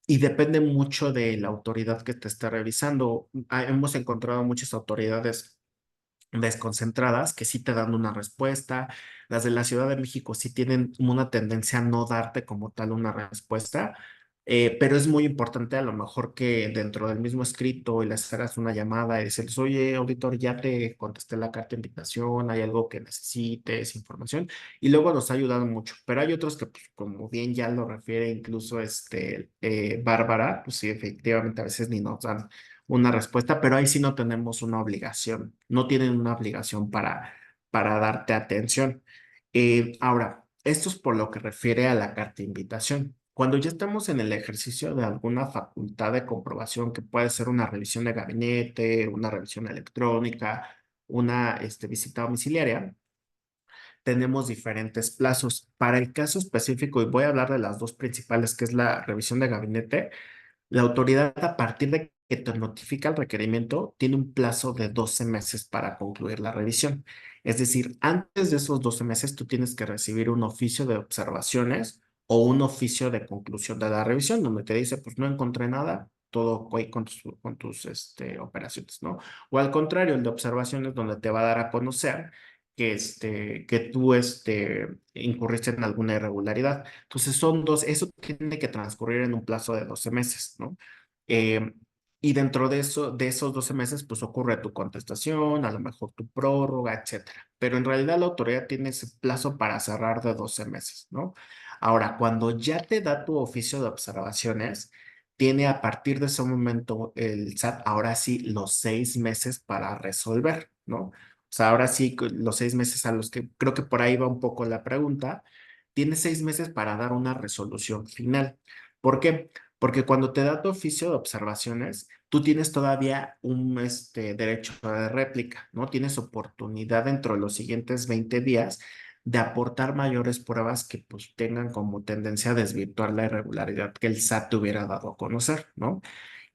y depende mucho de la autoridad que te esté revisando. Hemos encontrado muchas autoridades desconcentradas que sí te dan una respuesta. Las de la Ciudad de México sí tienen una tendencia a no darte como tal una respuesta, pero es muy importante a lo mejor que dentro del mismo escrito y les hagas una llamada y decirles, oye, auditor, ya te contesté la carta de invitación, hay algo que necesites, información, y luego nos ha ayudado mucho, pero hay otros que, pues, como bien ya lo refiere incluso Bárbara, pues sí, efectivamente a veces ni nos dan una respuesta, pero ahí sí no tenemos una obligación, no tienen una obligación para darte atención. Ahora, esto es por lo que refiere a la carta de invitación. Cuando ya estamos en el ejercicio de alguna facultad de comprobación, que puede ser una revisión de gabinete, una revisión electrónica, una visita domiciliaria, tenemos diferentes plazos. Para el caso específico, y voy a hablar de las dos principales, que es la revisión de gabinete, la autoridad, a partir de que te notifica el requerimiento, tiene un plazo de 12 meses para concluir la revisión. Es decir, antes de esos 12 meses, tú tienes que recibir un oficio de observaciones o un oficio de conclusión de la revisión, donde te dice, pues no encontré nada, todo con tus operaciones, ¿no? O al contrario, el de observaciones donde te va a dar a conocer que tú incurriste en alguna irregularidad. Entonces son dos, eso tiene que transcurrir en un plazo de 12 meses, ¿no? Eh, y dentro de eso, de esos 12 meses, pues ocurre tu contestación, a lo mejor tu prórroga, etcétera. Pero en realidad la autoridad tiene ese plazo para cerrar de 12 meses, ¿no? Ahora, cuando ya te da tu oficio de observaciones, tiene a partir de ese momento el SAT, ahora sí, los 6 meses para resolver, ¿no? O sea, ahora sí, los 6 meses a los que creo que por ahí va un poco la pregunta, tiene 6 meses para dar una resolución final. ¿Por qué? Porque cuando te da tu oficio de observaciones, tú tienes todavía un derecho de réplica, ¿no? Tienes oportunidad dentro de los siguientes 20 días de aportar mayores pruebas que pues tengan como tendencia a desvirtuar la irregularidad que el SAT te hubiera dado a conocer, ¿no?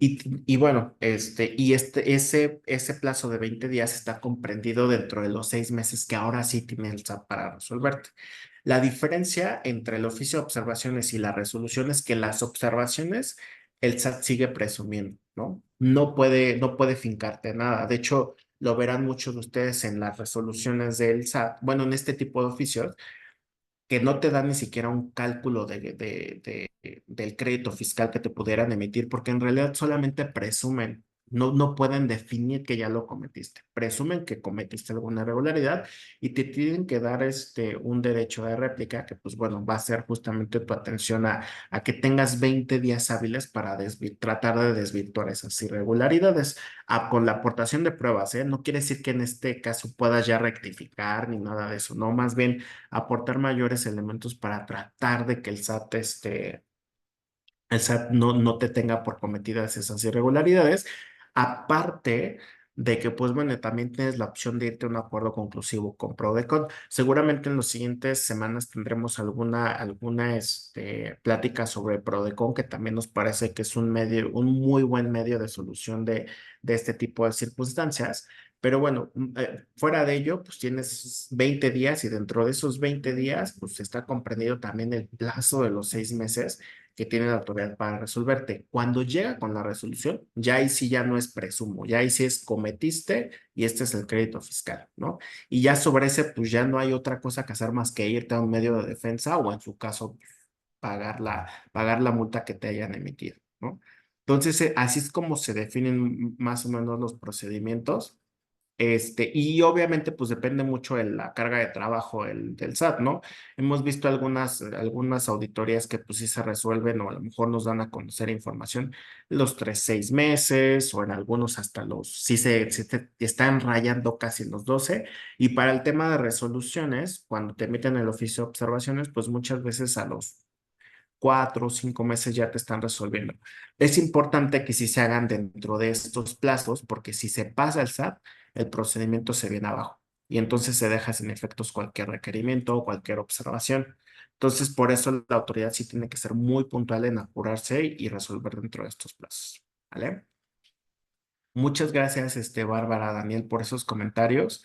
Y bueno, ese plazo de 20 días está comprendido dentro de los 6 meses que ahora sí tiene el SAT para resolverte. La diferencia entre el oficio de observaciones y la resolución es que las observaciones el SAT sigue presumiendo, ¿no? No puede fincarte nada. De hecho, lo verán muchos de ustedes en las resoluciones del SAT, bueno, en este tipo de oficios, que no te dan ni siquiera un cálculo del crédito fiscal que te pudieran emitir, porque en realidad solamente presumen, no pueden definir que ya lo cometiste. Presumen que cometiste alguna irregularidad y te tienen que dar un derecho de réplica, que pues bueno, va a ser justamente tu atención a que tengas 20 días hábiles para tratar de desvirtuar esas irregularidades. Con la aportación de pruebas, ¿eh? No quiere decir que en este caso puedas ya rectificar ni nada de eso, no, más bien aportar mayores elementos para tratar de que el SAT no te tenga por cometidas esas irregularidades. Aparte de que, pues bueno, también tienes la opción de irte a un acuerdo conclusivo con Prodecon. Seguramente en las siguientes semanas tendremos alguna plática sobre Prodecon, que también nos parece que es un muy buen medio de solución de este tipo de circunstancias. Pero bueno, fuera de ello, pues tienes 20 días y dentro de esos 20 días, pues está comprendido también el plazo de los 6 meses que tiene la autoridad para resolverte. Cuando llega con la resolución, ya ahí sí ya no es presumo, ya ahí sí es cometiste y este es el crédito fiscal, ¿no? Y ya sobre ese, pues ya no hay otra cosa que hacer más que irte a un medio de defensa o en su caso, pagar la multa que te hayan emitido, ¿no? Entonces, así es como se definen más o menos los procedimientos. Y obviamente, pues depende mucho de la carga de trabajo del SAT, ¿no? Hemos visto algunas auditorías que pues sí se resuelven o a lo mejor nos dan a conocer información los 6 meses o en algunos hasta sí se están rayando casi los 12. Y para el tema de resoluciones, cuando te emiten el oficio de observaciones, pues muchas veces a los 4 o 5 meses ya te están resolviendo. Es importante que sí se hagan dentro de estos plazos, porque si se pasa el SAT, el procedimiento se viene abajo y entonces se deja sin efectos cualquier requerimiento o cualquier observación. Entonces, por eso la autoridad sí tiene que ser muy puntual en apurarse y resolver dentro de estos plazos. ¿Vale? Muchas gracias, Bárbara, Daniel, por esos comentarios.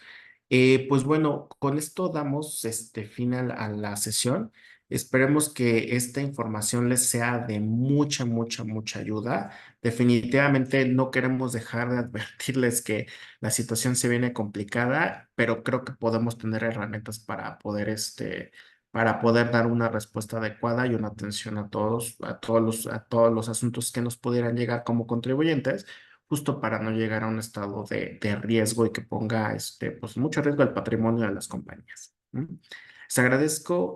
Pues bueno, con esto damos fin a la sesión. Esperemos que esta información les sea de mucha, mucha, mucha ayuda. Definitivamente no queremos dejar de advertirles que la situación se viene complicada, pero creo que podemos tener herramientas para poder dar una respuesta adecuada y una atención a todos los asuntos que nos pudieran llegar como contribuyentes, justo para no llegar a un estado de riesgo y que ponga pues, mucho riesgo el patrimonio de las compañías. ¿Mm? Les agradezco,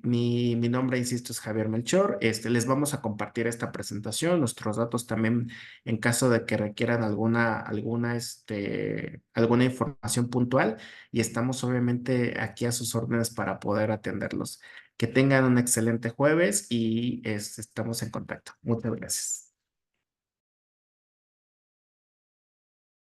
mi nombre, insisto, es Javier Melchor. Les vamos a compartir esta presentación, nuestros datos también en caso de que requieran alguna información puntual y estamos obviamente aquí a sus órdenes para poder atenderlos. Que tengan un excelente jueves y estamos en contacto. Muchas gracias.